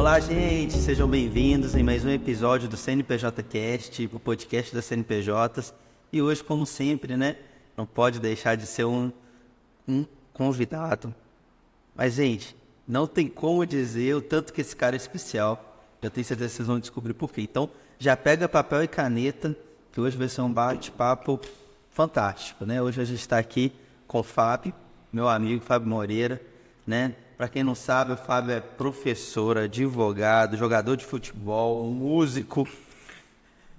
Olá, gente, sejam bem-vindos em mais um episódio do CNPJ Cast, o podcast das CNPJs. E hoje, como sempre, né, não pode deixar de ser um convidado. Mas, gente, não tem como dizer o tanto que esse cara é especial. Eu tenho certeza que vocês vão descobrir por quê. Então, já pega papel e caneta, que hoje vai ser um bate-papo fantástico, né? Hoje a gente está aqui com o Fábio, meu amigo Fábio Moreira, né? Para quem não sabe, o Fábio é professor, advogado, jogador de futebol, músico,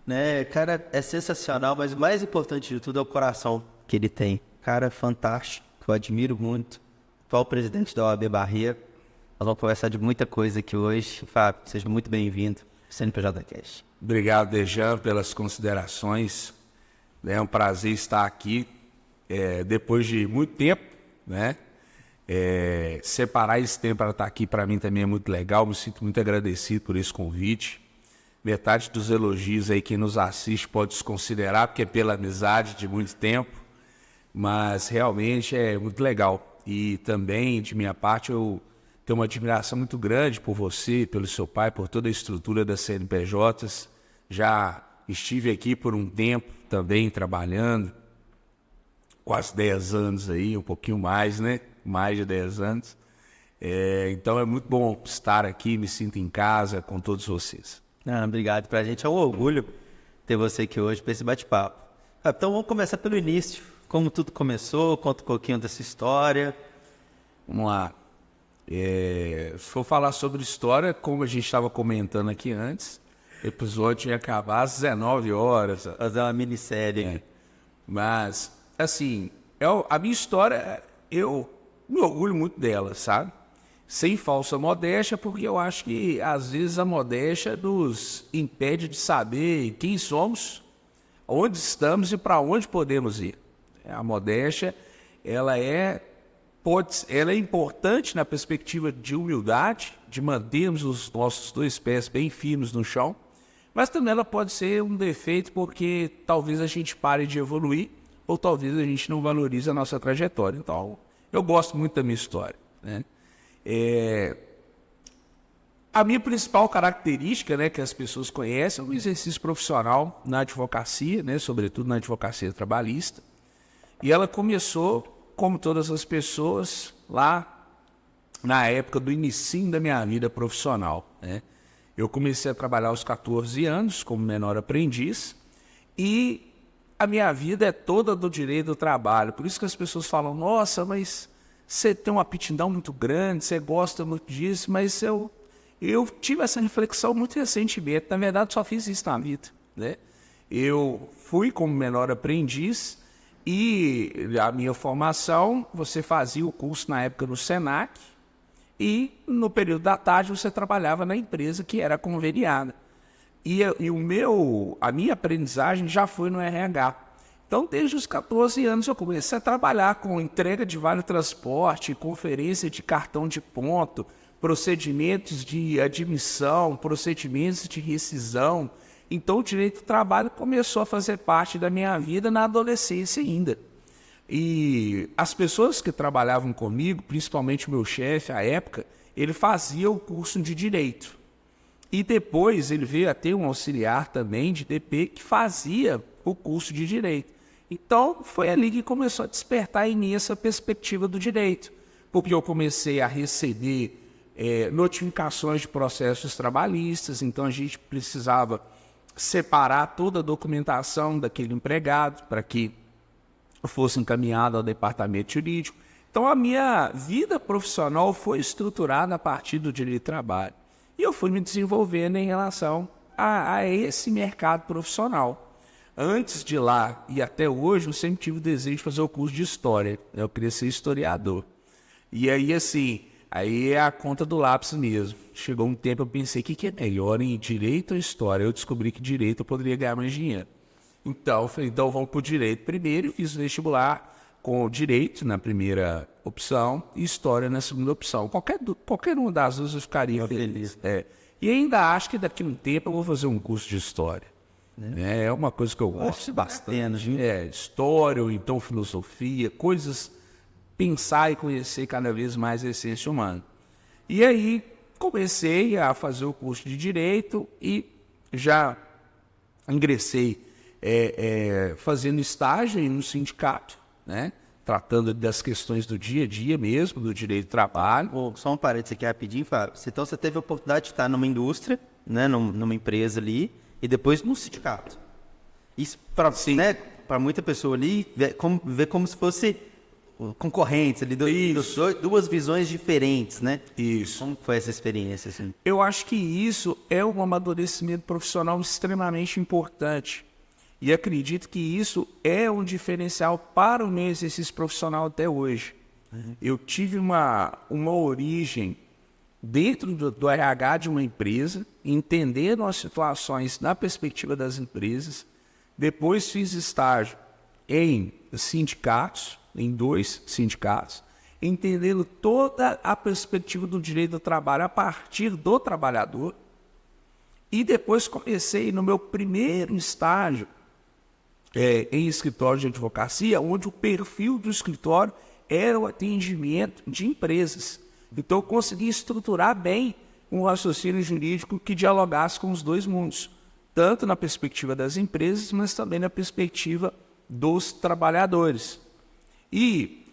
né? Cara, é sensacional, mas o mais importante de tudo é o coração que ele tem. Cara fantástico, que eu admiro muito. Atual presidente da OAB Barreira. Nós vamos conversar de muita coisa aqui hoje. Fábio, seja muito bem-vindo ao CNPJ Cast. Obrigado, Dejan, pelas considerações. É um prazer estar aqui depois de muito tempo, né? Separar esse tempo para estar aqui para mim também é muito legal. Me sinto muito agradecido por esse convite. Metade dos elogios aí quem nos assiste pode desconsiderar, porque é pela amizade de muito tempo, mas realmente é muito legal. E também, de minha parte, eu tenho uma admiração muito grande por você, pelo seu pai, por toda a estrutura das CNPJs. Já estive aqui por um tempo também trabalhando, quase 10 anos aí, um pouquinho mais, né? Mais de 10 anos. Então é muito bom estar aqui, me sinto em casa com todos vocês. Obrigado. Para a gente é um orgulho ter você aqui hoje para esse bate-papo. Então vamos começar pelo início. Como tudo começou, conta um pouquinho dessa história. Vamos lá. Se for falar sobre história, como a gente estava comentando aqui antes, o episódio ia acabar às 19 horas. Fazer uma minissérie. Mas, assim, a minha história, eu me orgulho muito dela, sabe? Sem falsa modéstia, porque eu acho que, às vezes, a modéstia nos impede de saber quem somos, onde estamos e para onde podemos ir. A modéstia, ela é importante na perspectiva de humildade, de mantermos os nossos dois pés bem firmes no chão, mas também ela pode ser um defeito porque talvez a gente pare de evoluir ou talvez a gente não valorize a nossa trajetória. Então, eu gosto muito da minha história, né? A minha principal característica, né, que as pessoas conhecem, é o exercício profissional na advocacia, né, sobretudo na advocacia trabalhista. E ela começou, como todas as pessoas, lá na época do início da minha vida profissional, né? Eu comecei a trabalhar aos 14 anos como menor aprendiz e a minha vida é toda do direito do trabalho. Por isso que as pessoas falam, nossa, mas você tem uma aptidão muito grande, você gosta muito disso, mas eu tive essa reflexão muito recentemente. Na verdade, só fiz isso na vida, né? Eu fui como menor aprendiz e a minha formação, você fazia o curso na época no Senac e no período da tarde você trabalhava na empresa que era conveniada. E a minha aprendizagem já foi no RH. Então, desde os 14 anos eu comecei a trabalhar com entrega de vale transporte, conferência de cartão de ponto, procedimentos de admissão, procedimentos de rescisão. Então, o direito do trabalho começou a fazer parte da minha vida na adolescência ainda. E as pessoas que trabalhavam comigo, principalmente o meu chefe à época, ele fazia o curso de direito. E depois ele veio a ter um auxiliar também de DP que fazia o curso de direito. Então, foi ali que começou a despertar em mim essa perspectiva do direito. Porque eu comecei a receber notificações de processos trabalhistas, então a gente precisava separar toda a documentação daquele empregado para que fosse encaminhado ao departamento jurídico. Então, a minha vida profissional foi estruturada a partir do direito do trabalho. E eu fui me desenvolvendo em relação a esse mercado profissional. Antes de lá e até hoje, eu sempre tive o desejo de fazer o curso de História. Eu queria ser historiador. E aí, assim, aí é a conta do lápis mesmo. Chegou um tempo eu pensei, o que é melhor, em Direito ou História? Eu descobri que Direito eu poderia ganhar mais dinheiro. Então, eu falei, então vamos para o Direito primeiro. Eu fiz o vestibular com Direito na primeira opção e História na segunda opção. Qualquer uma das duas eu ficaria feliz. E ainda acho que daqui a um tempo eu vou fazer um curso de História. É uma coisa que eu gosto bastante. História ou então filosofia, coisas, pensar e conhecer cada vez mais a essência humana. E aí comecei a fazer o curso de Direito e já ingressei fazendo estágio em um sindicato, né? Tratando das questões do dia a dia mesmo, do direito do trabalho. Só um parênteses aqui rapidinho, Fábio. Então você teve a oportunidade de estar numa indústria, né, numa empresa ali, e depois num sindicato. Isso para muita pessoa ali, ver como se fosse concorrentes ali, duas visões diferentes, né? Isso. Como foi essa experiência? Assim? Eu acho que isso é um amadurecimento profissional extremamente importante. E acredito que isso é um diferencial para o meu exercício profissional até hoje. Eu tive uma origem dentro do RH de uma empresa, entendendo as situações na perspectiva das empresas. Depois fiz estágio em sindicatos, em 2 sindicatos, entendendo toda a perspectiva do direito do trabalho a partir do trabalhador. E depois comecei no meu primeiro estágio em escritório de advocacia, onde o perfil do escritório era o atendimento de empresas. Então eu consegui estruturar bem um raciocínio jurídico que dialogasse com os dois mundos, tanto na perspectiva das empresas, mas também na perspectiva dos trabalhadores. E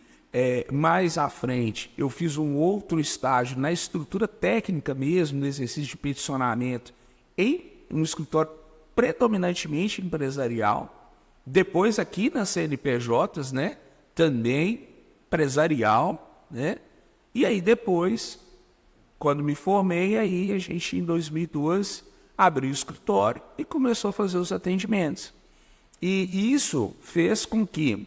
mais à frente eu fiz um outro estágio na estrutura técnica mesmo, no exercício de peticionamento, em um escritório predominantemente empresarial. Depois aqui nas CNPJs, né, também empresarial, né? E aí depois, quando me formei, aí a gente em 2012 abriu o escritório e começou a fazer os atendimentos. E isso fez com que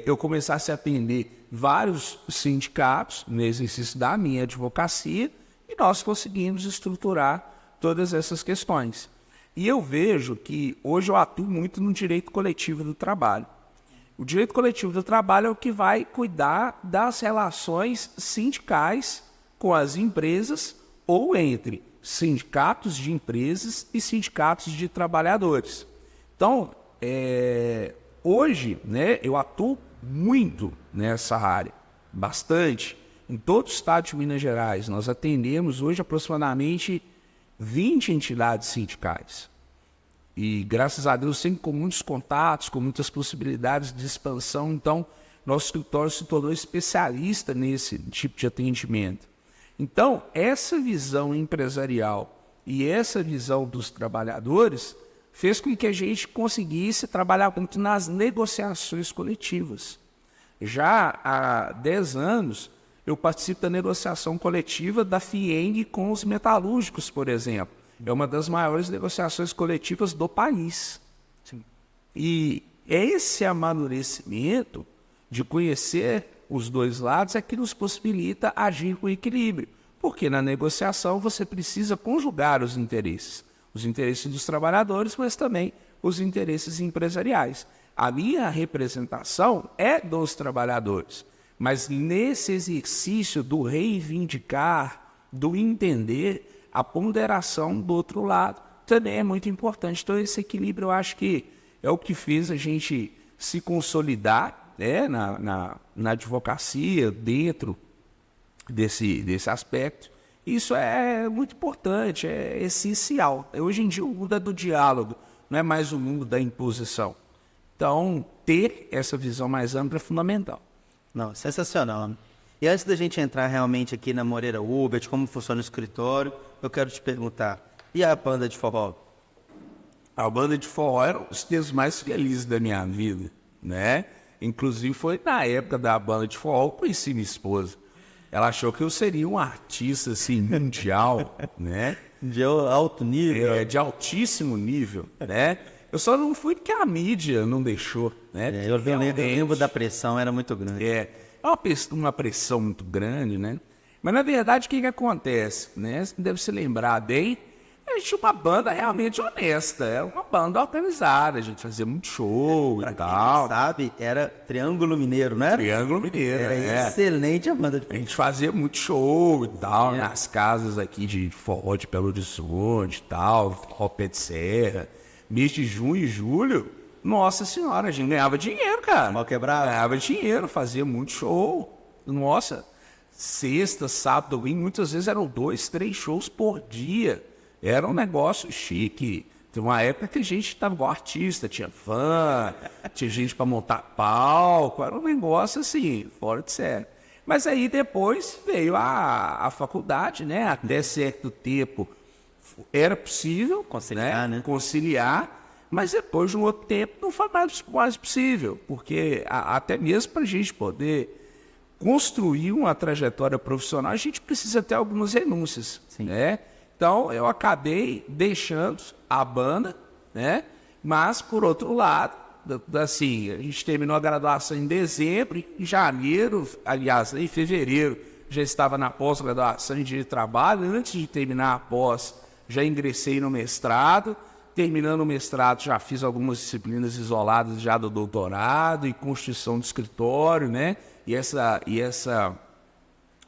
eu começasse a atender vários sindicatos no exercício da minha advocacia e nós conseguimos estruturar todas essas questões. E eu vejo que hoje eu atuo muito no direito coletivo do trabalho. O direito coletivo do trabalho é o que vai cuidar das relações sindicais com as empresas ou entre sindicatos de empresas e sindicatos de trabalhadores. Então, hoje, né, eu atuo muito nessa área, bastante. Em todo o estado de Minas Gerais, nós atendemos hoje aproximadamente 20 entidades sindicais. E, graças a Deus, sempre com muitos contatos, com muitas possibilidades de expansão. Então, nosso escritório se tornou especialista nesse tipo de atendimento. Então, essa visão empresarial e essa visão dos trabalhadores fez com que a gente conseguisse trabalhar muito nas negociações coletivas. Já há 10 anos, eu participo da negociação coletiva da FIENG com os metalúrgicos, por exemplo. É uma das maiores negociações coletivas do país. Sim. E esse amadurecimento de conhecer os dois lados é que nos possibilita agir com equilíbrio. Porque na negociação você precisa conjugar os interesses dos trabalhadores, mas também os interesses empresariais. A minha representação é dos trabalhadores, mas nesse exercício do reivindicar, do entender, a ponderação do outro lado também é muito importante. Então esse equilíbrio eu acho que é o que fez a gente se consolidar, né, na advocacia, dentro desse aspecto. Isso é muito importante, é essencial. Hoje em dia o mundo é do diálogo, não é mais o mundo da imposição. Então, ter essa visão mais ampla é fundamental. Não, sensacional. Né? E antes da gente entrar realmente aqui na Moreira Uber, de como funciona o escritório, eu quero te perguntar, e a banda de forró? A banda de forró era um dos dias mais felizes da minha vida, né? Inclusive foi na época da banda de forró que eu conheci minha esposa. Ela achou que eu seria um artista assim, mundial, né? De alto nível. De altíssimo nível, né? Eu só não fui porque a mídia não deixou, né? Eu lembro da pressão, era muito grande. É uma pressão muito grande, né? Mas na verdade o que acontece, né? Você deve se lembrar bem, a gente tinha uma banda realmente honesta, era uma banda organizada, a gente fazia muito show e tal. Quem sabe, era Triângulo Mineiro, não era? Triângulo Mineiro, era excelente a banda de forró. A gente fazia muito show e tal, nas casas aqui de forró de Belo Horizonte e tal, forró Pé de Serra. Mês de junho e julho, nossa senhora, a gente ganhava dinheiro, cara. Mal quebrado. Ganhava dinheiro, fazia muito show. Nossa, sexta, sábado, domingo, muitas vezes eram 2, 3 shows por dia. Era um negócio chique. Tem uma época que a gente estava igual artista, tinha fã, tinha gente para montar palco, era um negócio assim, fora de série. Mas aí depois veio a faculdade, né? Até certo tempo era possível Conciliar, né? conciliar, mas depois de um outro tempo não foi mais possível, porque até mesmo para a gente poder construir uma trajetória profissional, a gente precisa ter algumas renúncias, né? Então, eu acabei deixando a banda, né? Mas, por outro lado, assim, a gente terminou a graduação em dezembro, em janeiro, aliás, em fevereiro, já estava na pós-graduação em Direito de Trabalho. Antes de terminar a pós, já ingressei no mestrado. Terminando o mestrado, já fiz algumas disciplinas isoladas já do doutorado e constituição do escritório, né? E essa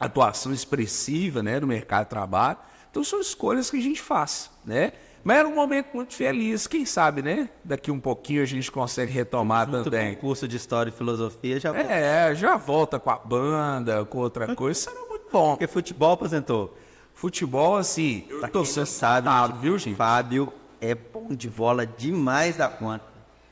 atuação expressiva, né, no mercado de trabalho. Então, são escolhas que a gente faz, né? Mas era um momento muito feliz. Quem sabe, né? Daqui um pouquinho a gente consegue retomar também. O curso de História e Filosofia já... Já volta com a banda, com outra coisa. Isso era muito bom. Porque futebol aposentou. Futebol, assim... Pra quem não sabe, viu, gente? Fábio é bom de bola demais da conta.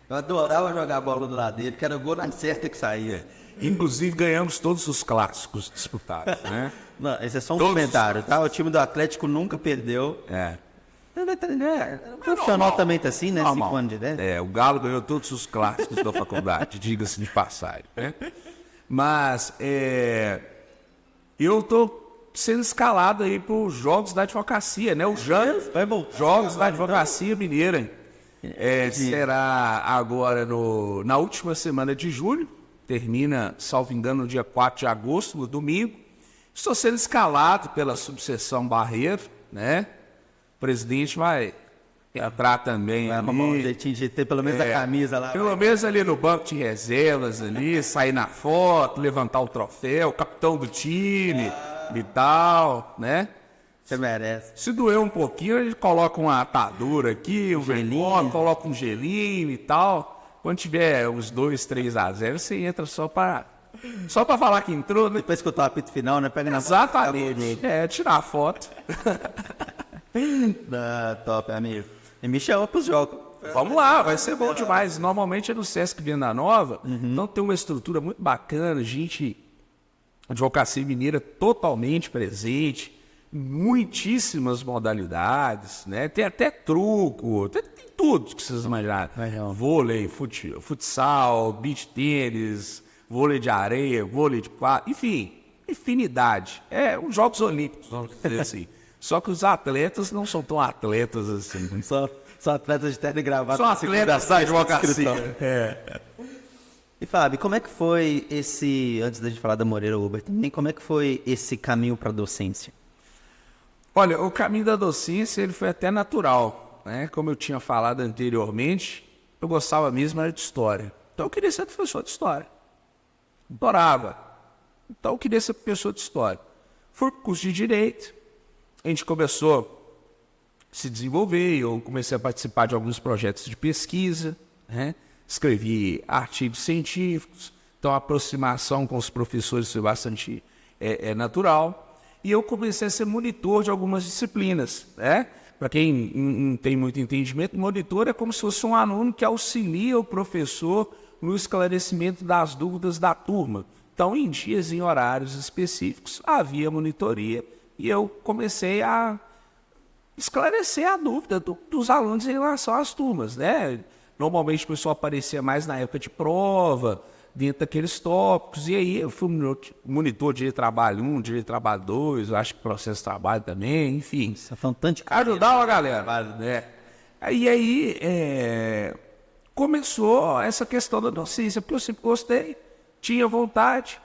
Eu adorava jogar bola do lado dele, porque era o gol na certa que saía. Inclusive, ganhamos todos os clássicos disputados, né? Não, esse é só um comentário, tá? O time do Atlético nunca perdeu. O profissional também tá assim, né? 5 anos de ideia. O Galo ganhou todos os clássicos da faculdade, diga-se de passagem, né? Mas eu tô sendo escalado aí para os Jogos da Advocacia, né? Os Jogos da Advocacia Mineira. Será agora na última semana de julho, termina, salvo engano, no dia 4 de agosto, no domingo. Estou sendo escalado pela subseção Barreiro, né? O presidente vai entrar também. Vai arrumar um jeitinho de ter pelo menos a camisa lá. Pelo menos ali no banco de reservas, ali, sair na foto, levantar o troféu, capitão do time e tal, né? Você merece. Se doer um pouquinho, a gente coloca uma atadura aqui, um gelinho, coloca um gelinho e tal. Quando tiver uns 2, 3-0, você entra só pra falar que entrou, né? Depois escutar o apito final, né? Pega na Exatamente. Tirar a foto. Top, amigo. E me chama pros jogos. Vamos lá, vai ser bom demais. Normalmente é no Sesc Venda Nova, então tem uma estrutura muito bacana, advocacia mineira totalmente presente, muitíssimas modalidades, né? Tem até truco, tem tudo que vocês imaginarem. Vôlei, futsal, beach tênis, vôlei de areia, vôlei de quadra, enfim, infinidade. Os Jogos Olímpicos, vamos dizer assim. Só que os atletas não são tão atletas assim. Só atletas de terno e gravata. São atletas da advocacia. E Fábio, como é que foi antes da gente falar da Moreira Uber também, como é que foi esse caminho para a docência? Olha, o caminho da docência ele foi até natural, né? Como eu tinha falado anteriormente, eu gostava mesmo era de história. Então eu queria ser professor de história. Adorava. Então eu queria ser professor de história. Fui para o curso de Direito, a gente começou a se desenvolver, eu comecei a participar de alguns projetos de pesquisa, né? Escrevi artigos científicos, então a aproximação com os professores foi bastante natural. E eu comecei a ser monitor de algumas disciplinas, né? Para quem não tem muito entendimento, monitor é como se fosse um aluno que auxilia o professor no esclarecimento das dúvidas da turma. Então, em dias e em horários específicos, havia monitoria e eu comecei a esclarecer a dúvida dos alunos em relação às turmas, né? Normalmente o pessoal aparecia mais na época de prova, dentro daqueles tópicos, e aí eu fui monitor de Direito de Trabalho 1, Direito de Trabalho 2, eu acho que Processo de Trabalho também, enfim. Isso é um tanto de ajudar a galera, né? E aí começou essa questão da docência, porque eu sempre gostei, tinha vontade,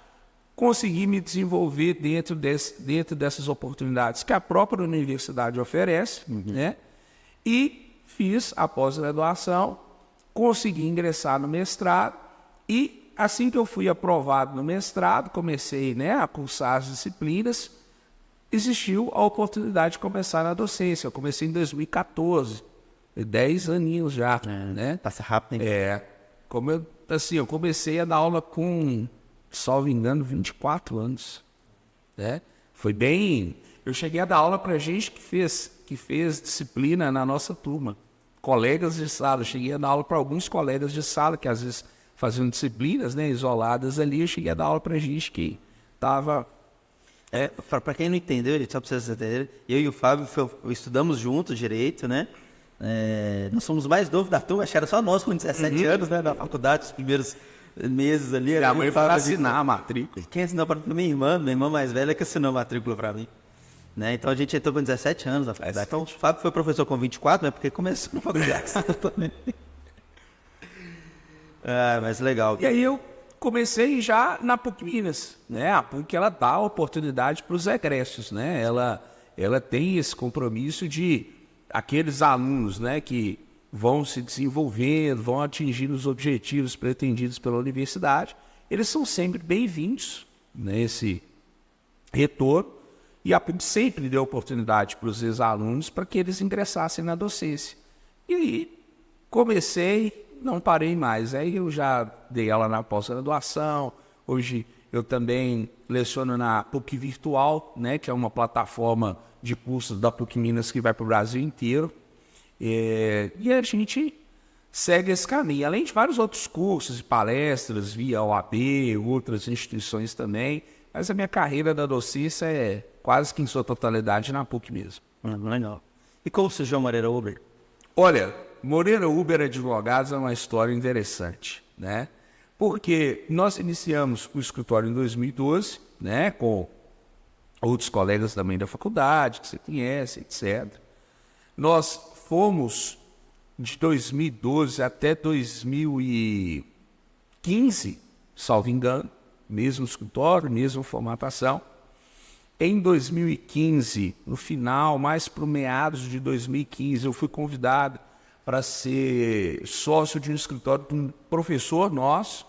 consegui me desenvolver dentro dessas oportunidades que a própria universidade oferece, né? E fiz a pós-graduação, consegui ingressar no mestrado e assim que eu fui aprovado no mestrado, comecei, né, a cursar as disciplinas, existiu a oportunidade de começar na docência. Eu comecei em 2014, 10 aninhos já, né? Passa rápido, hein? Eu comecei a dar aula com, salvo engano, 24 anos. né? Foi bem... Eu cheguei a dar aula para gente que fez disciplina na nossa turma. Colegas de sala. Eu cheguei a dar aula para alguns colegas de sala que às vezes faziam disciplinas, né, isoladas ali. Eu cheguei a dar aula para gente que estava... Para quem não entendeu, só para vocês entenderem, eu e o Fábio estudamos juntos direito, né? Nós somos mais novos da turma, acho que era só nós com 17 anos, né? Na faculdade, os primeiros meses ali. Minha mãe foi assinar a matrícula. Quem assinou para minha irmã mais velha que assinou a matrícula para mim. Né? Então a gente entrou com 17 anos na faculdade. Então o Fábio foi professor com 24, né? Porque começou na faculdade. Mas legal. E aí eu comecei já na PUC Minas, né? A PUC, ela dá oportunidade para os egressos, né? Ela tem esse compromisso de aqueles alunos, né, que vão se desenvolvendo, vão atingir os objetivos pretendidos pela universidade, eles são sempre bem-vindos nesse retorno, e a PUC sempre deu oportunidade para os ex-alunos para que eles ingressassem na docência. E aí comecei, não parei mais. Aí eu já dei aula na pós-graduação, hoje eu também leciono na PUC Virtual, né, que é uma plataforma de cursos da PUC Minas que vai para o Brasil inteiro. E a gente segue esse caminho, além de vários outros cursos e palestras via OAB, outras instituições também, mas a minha carreira da docência é quase que em sua totalidade na PUC mesmo. Legal. E como surgiu Moreira Uber? Olha, Moreira Uber Advogados é uma história interessante, né? Porque nós iniciamos o escritório em 2012, né, com outros colegas também da faculdade, que você conhece, etc. Nós fomos de 2012 até 2015, salvo engano, mesmo escritório, mesma formatação. Em 2015, no final, mais para o meados de 2015, eu fui convidado para ser sócio de um escritório de um professor nosso.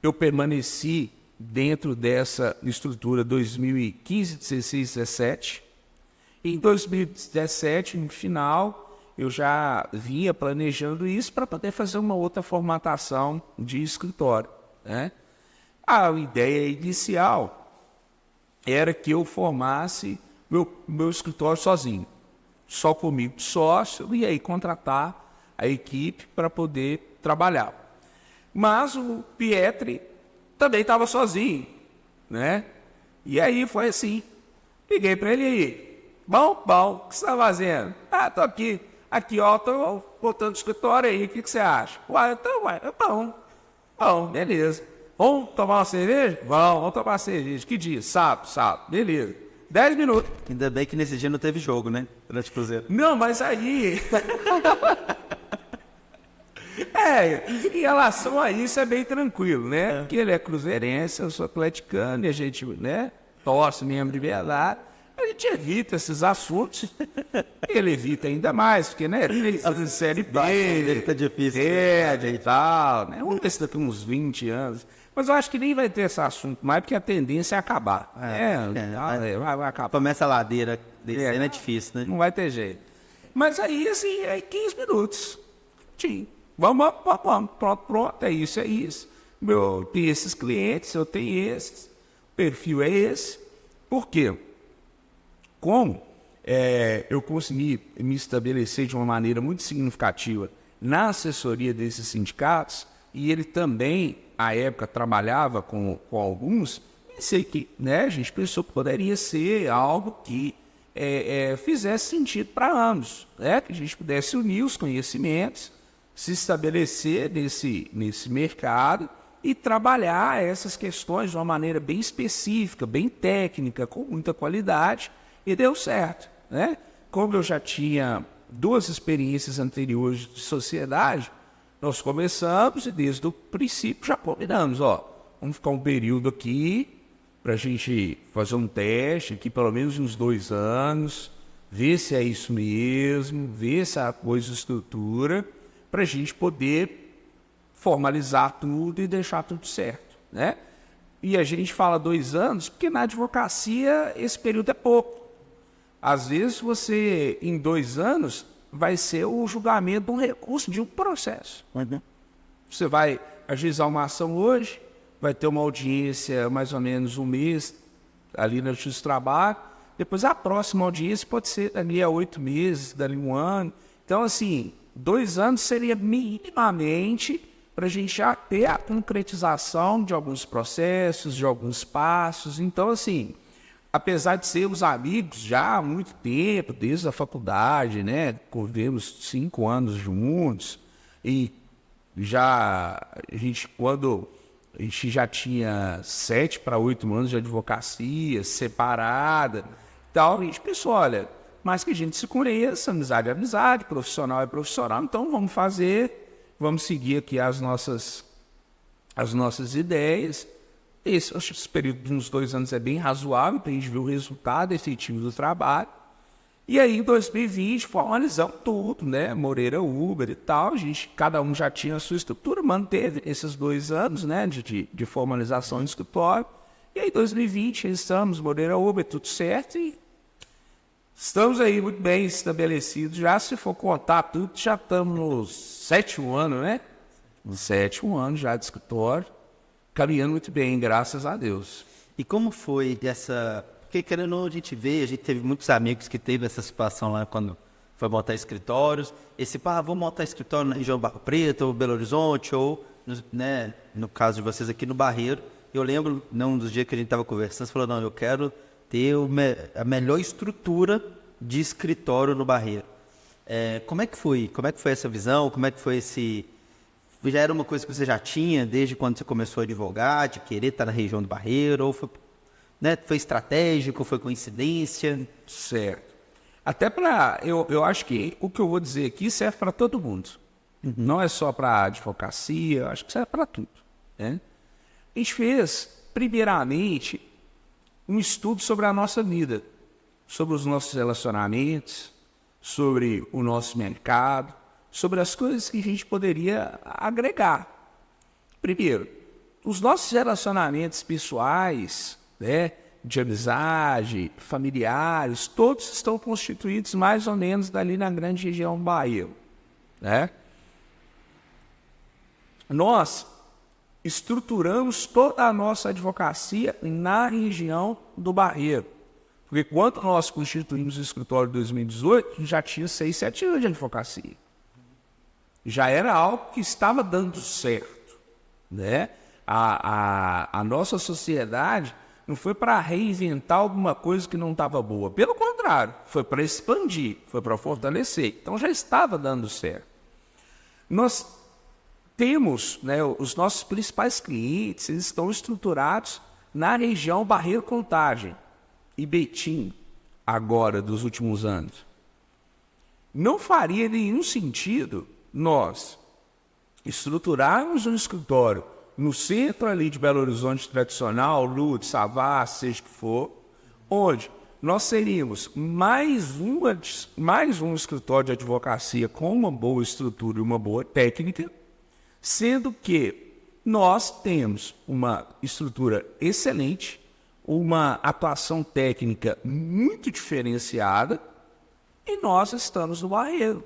Eu permaneci dentro dessa estrutura 2015, 16, 17. Em 2017, no final, eu já vinha planejando isso para poder fazer uma outra formatação de escritório, né? A ideia inicial era que eu formasse meu escritório sozinho, só comigo de sócio, e aí contratar a equipe para poder trabalhar. Mas o Pietri também estava sozinho, né? E aí foi assim, liguei para ele aí, bom, o que você está fazendo? Tô aqui, ó, tô voltando do escritório aí, o que você acha? Bom, beleza. Vamos tomar uma cerveja? Vamos tomar uma cerveja. Que dia? Sábado, beleza. 10 minutos. Ainda bem que nesse dia não teve jogo, né? Durante o Cruzeiro. Não, mas aí... em relação a isso é bem tranquilo, né? Porque ele é cruzeirense, eu sou atleticano, e a gente, né, torce mesmo de verdade. A gente evita esses assuntos. Ele evita ainda mais, porque, né, tem série B, Ele tá difícil. e tal, né? Vamos ver se daqui uns 20 anos. Mas eu acho que nem vai ter esse assunto mais, porque a tendência é acabar. Vai acabar. Começa a ladeira, descendo é difícil, né? Não vai ter jeito. Mas aí, assim, 15 minutos. Tchim. Vamos, pronto, é isso. Eu tenho esses clientes, eu tenho esses, o perfil é esse. Por quê? Como eu consegui me estabelecer de uma maneira muito significativa na assessoria desses sindicatos, e ele também, à época, trabalhava com alguns, pensei que, né, a gente pensou que poderia ser algo que fizesse sentido para ambos, né, que a gente pudesse unir os conhecimentos, se estabelecer nesse mercado e trabalhar essas questões de uma maneira bem específica, bem técnica, com muita qualidade, e deu certo, né? Como eu já tinha 2 experiências anteriores de sociedade, nós começamos e desde o princípio já combinamos, vamos ficar um período aqui para a gente fazer um teste aqui, pelo menos uns 2 anos, ver se é isso mesmo, ver se a coisa estrutura, para a gente poder formalizar tudo e deixar tudo certo, né? E a gente fala 2 anos porque na advocacia esse período é pouco. Às vezes você, em 2 anos, vai ser o julgamento de um recurso, de um processo. Você vai ajuizar uma ação hoje, vai ter uma audiência mais ou menos 1 mês, ali na Justiça do Trabalho. Depois a próxima audiência pode ser dali a 8 meses, dali 1 ano. Então, assim, 2 anos seria minimamente para a gente já ter a concretização de alguns processos, de alguns passos. Então, assim, apesar de sermos amigos já há muito tempo, desde a faculdade, né? Convivemos 5 anos juntos e já quando a gente já tinha 7 para 8 anos de advocacia, separada, tal, a gente pensou, olha, mais que a gente se conheça, amizade é amizade, profissional é profissional, então vamos seguir aqui as nossas ideias. Esse período de uns 2 anos é bem razoável para a gente ver o resultado efetivo do trabalho. E aí, em 2020, formalizamos tudo, né? Moreira Uber e tal. Cada um já tinha a sua estrutura, manteve esses 2 anos, né? De formalização do escritório. E aí, em 2020, estamos, Moreira Uber, tudo certo. E estamos aí muito bem estabelecidos. Já se for contar tudo, já estamos no 7º ano, né? No 7º ano já de escritório. Caminhando muito bem, graças a Deus. E como foi essa... Porque, querendo ou não, a gente teve muitos amigos que teve essa situação lá quando foi montar escritórios. Vou montar escritório na região do Barro Preto, ou Belo Horizonte, ou, né, no caso de vocês aqui no Barreiro. Eu lembro, num dos dias que a gente estava conversando, você falou, não, eu quero ter a melhor estrutura de escritório no Barreiro. Como é que foi? Como é que foi essa visão? Como é que foi esse... Já era uma coisa que você já tinha desde quando você começou a advogar, de querer estar na região do Barreiro, ou foi, né, foi estratégico, foi coincidência? Certo. Até para... Eu acho que o que eu vou dizer aqui serve para todo mundo. Uhum. Não é só para a advocacia, eu acho que serve para tudo, né? A gente fez, primeiramente, um estudo sobre a nossa vida, sobre os nossos relacionamentos, sobre o nosso mercado, sobre as coisas que a gente poderia agregar. Primeiro, os nossos relacionamentos pessoais, né, de amizade, familiares, todos estão constituídos mais ou menos dali na grande região do Barreiro, né? Nós estruturamos toda a nossa advocacia na região do Barreiro. Porque quando nós constituímos o escritório em 2018, já tinha 6, 7 anos de advocacia. Já era algo que estava dando certo, né? A nossa sociedade não foi para reinventar alguma coisa que não estava boa. Pelo contrário, foi para expandir, foi para fortalecer. Então já estava dando certo. Nós temos, né, os nossos principais clientes, eles estão estruturados na região Barreiro Contagem e Betim, agora, dos últimos anos. Não faria nenhum sentido nós estruturarmos um escritório no centro ali de Belo Horizonte tradicional, Lourdes, Savassi, seja o que for, onde nós seríamos mais um escritório de advocacia com uma boa estrutura e uma boa técnica, sendo que nós temos uma estrutura excelente, uma atuação técnica muito diferenciada e nós estamos no Barreiro.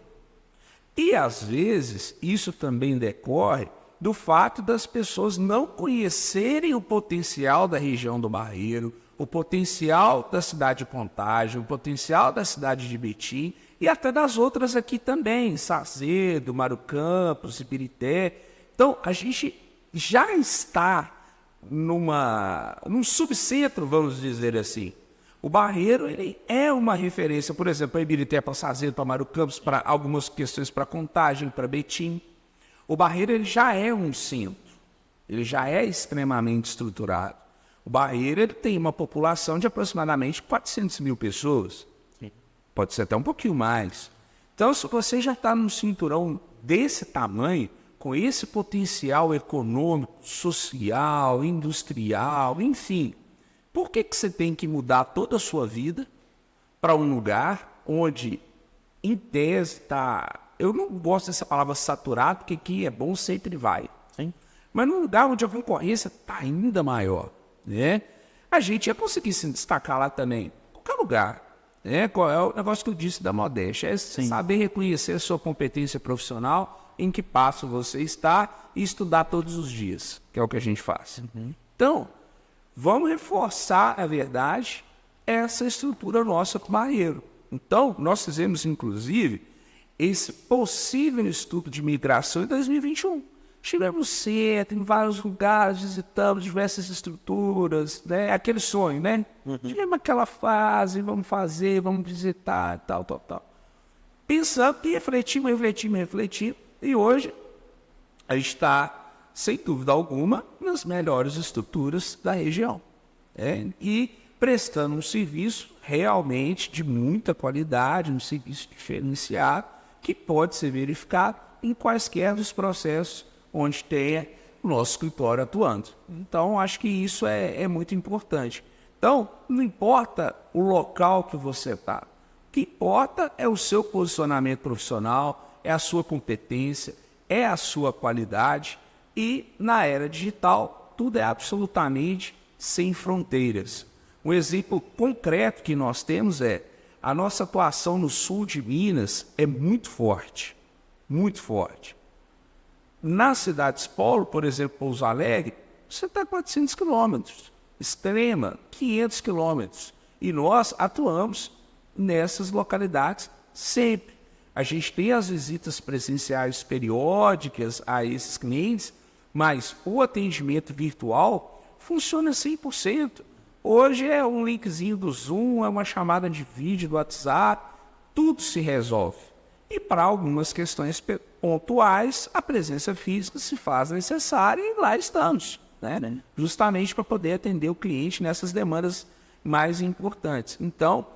E, às vezes, isso também decorre do fato das pessoas não conhecerem o potencial da região do Barreiro, o potencial da cidade de Contagem, o potencial da cidade de Betim e até das outras aqui também, Sarzedo, Mário Campos, Ibirité. Então, a gente já está num subcentro, vamos dizer assim. O Barreiro, ele é uma referência, por exemplo, para Ibirité, para Sarzedo, para Mário Campos, para algumas questões para Contagem, para Betim. O Barreiro, ele já é um centro, ele já é extremamente estruturado. O Barreiro, ele tem uma população de aproximadamente 400 mil pessoas, sim, pode ser até um pouquinho mais. Então, se você já está num cinturão desse tamanho, com esse potencial econômico, social, industrial, enfim, por que você tem que mudar toda a sua vida para um lugar onde, em tese, está... Eu não gosto dessa palavra saturado, porque aqui é bom, sempre vai. Sim. Mas num lugar onde a concorrência está ainda maior, né? A gente ia conseguir se destacar lá também. Qualquer lugar. Né? Qual é o negócio que eu disse da modéstia? É sim, saber reconhecer a sua competência profissional, em que passo você está, e estudar todos os dias, que é o que a gente faz. Uhum. Então, vamos reforçar, na verdade, essa estrutura nossa do Barreiro. Então, nós fizemos, inclusive, esse possível estudo de migração em 2021. Estivemos cedo, em vários lugares, visitamos diversas estruturas, né? Aquele sonho, né? Tivemos aquela fase, vamos fazer, vamos visitar, tal. Pensando e refletindo, e hoje a gente está, sem dúvida alguma, nas melhores estruturas da região. E prestando um serviço realmente de muita qualidade, um serviço diferenciado, que pode ser verificado em quaisquer dos processos onde tenha o nosso escritório atuando. Então, acho que isso é muito importante. Então, não importa o local que você está. O que importa é o seu posicionamento profissional, é a sua competência, é a sua qualidade. E, na era digital, tudo é absolutamente sem fronteiras. Um exemplo concreto que nós temos é a nossa atuação no sul de Minas é muito forte, muito forte. Na cidade polo, por exemplo, Pouso Alegre, você está a 400 quilômetros, Extrema, 500 quilômetros. E nós atuamos nessas localidades sempre. A gente tem as visitas presenciais periódicas a esses clientes, mas o atendimento virtual funciona 100%. Hoje é um linkzinho do Zoom, é uma chamada de vídeo do WhatsApp, tudo se resolve. E para algumas questões pontuais, a presença física se faz necessária e lá estamos, né? Justamente para poder atender o cliente nessas demandas mais importantes. Então,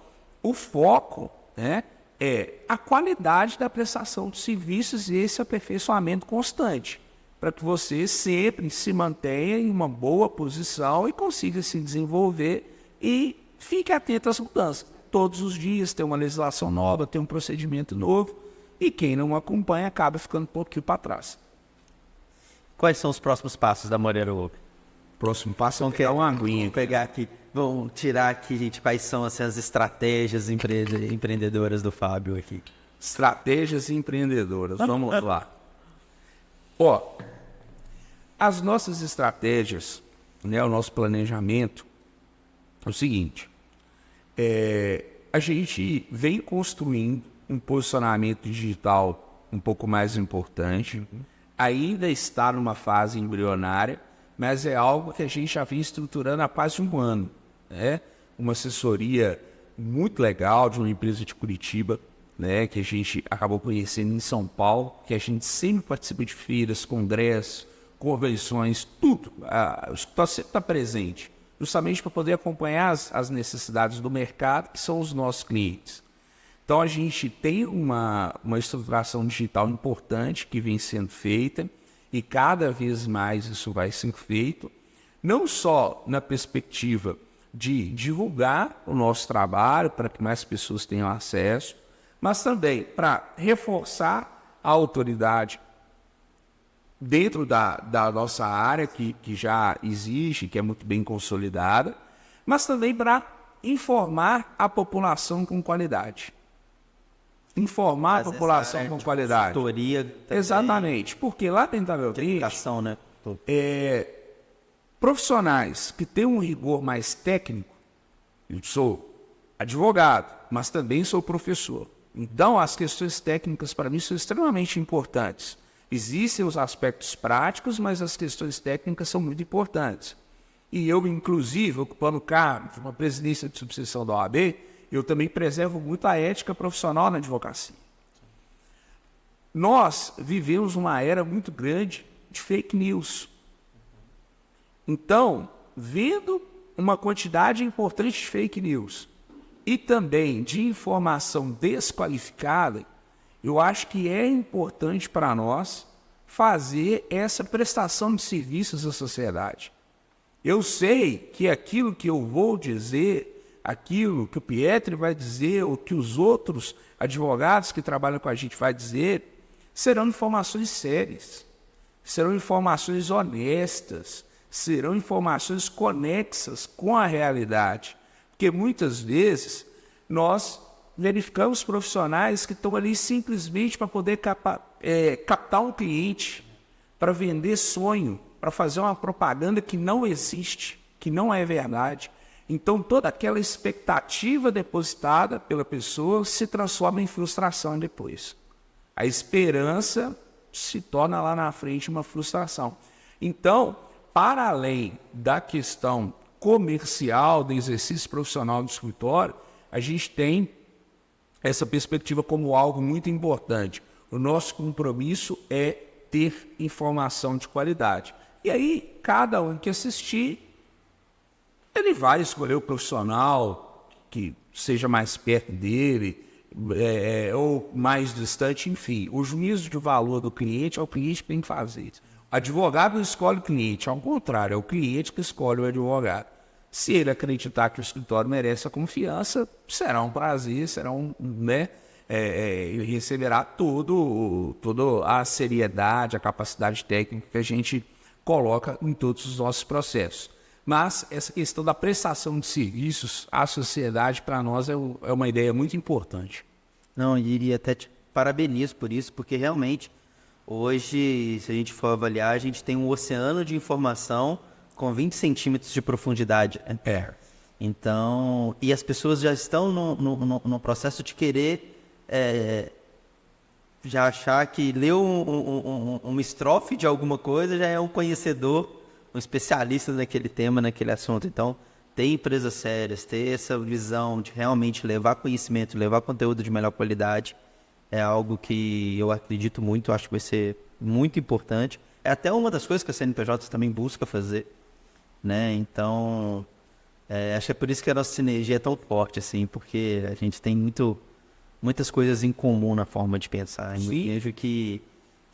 o foco, né, é a qualidade da prestação de serviços e esse aperfeiçoamento constante, para que você sempre se mantenha em uma boa posição e consiga se desenvolver e fique atento às mudanças. Todos os dias tem uma legislação nova, tem um procedimento novo, e quem não acompanha acaba ficando um pouquinho para trás. Quais são os próximos passos da Moreira Oak? Próximo passo é pegar uma aguinha. Vamos pegar aqui, vamos tirar aqui, gente, quais são assim, as estratégias empreendedoras do Fábio aqui. Estratégias empreendedoras, vamos lá. As nossas estratégias, né, o nosso planejamento é o seguinte, a gente vem construindo um posicionamento digital um pouco mais importante, ainda está numa fase embrionária, mas é algo que a gente já vem estruturando há quase um ano, né? Uma assessoria muito legal de uma empresa de Curitiba, né, que a gente acabou conhecendo em São Paulo, que a gente sempre participa de feiras, congressos, convenções, tudo. O escritório sempre está presente, justamente para poder acompanhar as necessidades do mercado, que são os nossos clientes. Então, a gente tem uma estruturação digital importante que vem sendo feita e cada vez mais isso vai ser feito, não só na perspectiva de divulgar o nosso trabalho para que mais pessoas tenham acesso, mas também para reforçar a autoridade dentro da nossa área, que já existe, que é muito bem consolidada, mas também para informar a população com qualidade. Informar a população com qualidade. Exatamente, porque lá dentro da educação, né? Profissionais que têm um rigor mais técnico, eu sou advogado, mas também sou professor. Então, as questões técnicas para mim são extremamente importantes. Existem os aspectos práticos, mas as questões técnicas são muito importantes. E eu, inclusive, ocupando o cargo de uma presidência de subseção da OAB, eu também preservo muito a ética profissional na advocacia. Nós vivemos uma era muito grande de fake news. Então, vendo uma quantidade importante de fake news e também de informação desqualificada, eu acho que é importante para nós fazer essa prestação de serviços à sociedade. Eu sei que aquilo que eu vou dizer, aquilo que o Pietri vai dizer, ou que os outros advogados que trabalham com a gente vai dizer, serão informações sérias, serão informações honestas, serão informações conexas com a realidade. Porque muitas vezes nós verificamos profissionais que estão ali simplesmente para poder captar um cliente, para vender sonho, para fazer uma propaganda que não existe. que não é verdade. Então, toda aquela expectativa depositada pela pessoa se transforma em frustração depois. A esperança se torna lá na frente uma frustração. Então, para além da questão comercial, do exercício profissional do escritório, a gente tem essa perspectiva como algo muito importante. O nosso compromisso é ter informação de qualidade. E aí, cada um que assistir, ele vai escolher o profissional que seja mais perto dele, ou mais distante, enfim. O juízo de valor do cliente é o cliente que tem que fazer isso. O advogado não escolhe o cliente, ao contrário, é o cliente que escolhe o advogado. Se ele acreditar que o escritório merece a confiança, será um prazer, ele receberá toda a seriedade, a capacidade técnica que a gente coloca em todos os nossos processos. Mas essa questão da prestação de serviços à sociedade, para nós, é uma ideia muito importante. Não, eu iria até te parabenizo por isso, porque realmente, hoje, se a gente for avaliar, a gente tem um oceano de informação com 20 centímetros de profundidade. Então, e as pessoas já estão no processo de querer já achar que leu uma estrofe de alguma coisa já é um conhecedor, um especialista naquele tema, naquele assunto. Então, ter empresas sérias, ter essa visão de realmente levar conhecimento, levar conteúdo de melhor qualidade, é algo que eu acredito muito, acho que vai ser muito importante. É até uma das coisas que a CNPJ também busca fazer, né? Então, acho que é por isso que a nossa sinergia é tão forte, assim, porque a gente tem muitas coisas em comum na forma de pensar. Eu vejo que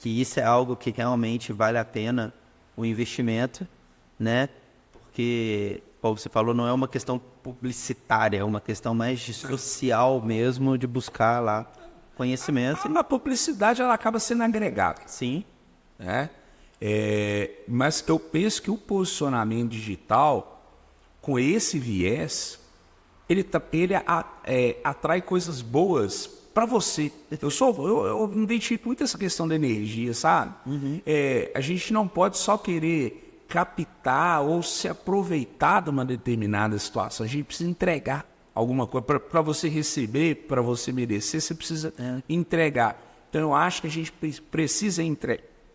isso é algo que realmente vale a pena o investimento, né? Porque, como você falou, não é uma questão publicitária, é uma questão mais de social mesmo, de buscar lá conhecimento. A publicidade, ela acaba sendo agregada. Sim. Né? Mas eu penso que o posicionamento digital, com esse viés, ele atrai coisas boas para você. Eu me identifico muito essa questão da energia, sabe? A gente não pode só querer captar ou se aproveitar de uma determinada situação. A gente precisa entregar alguma coisa. Para você receber, para você merecer, você precisa entregar. Então, eu acho que a gente precisa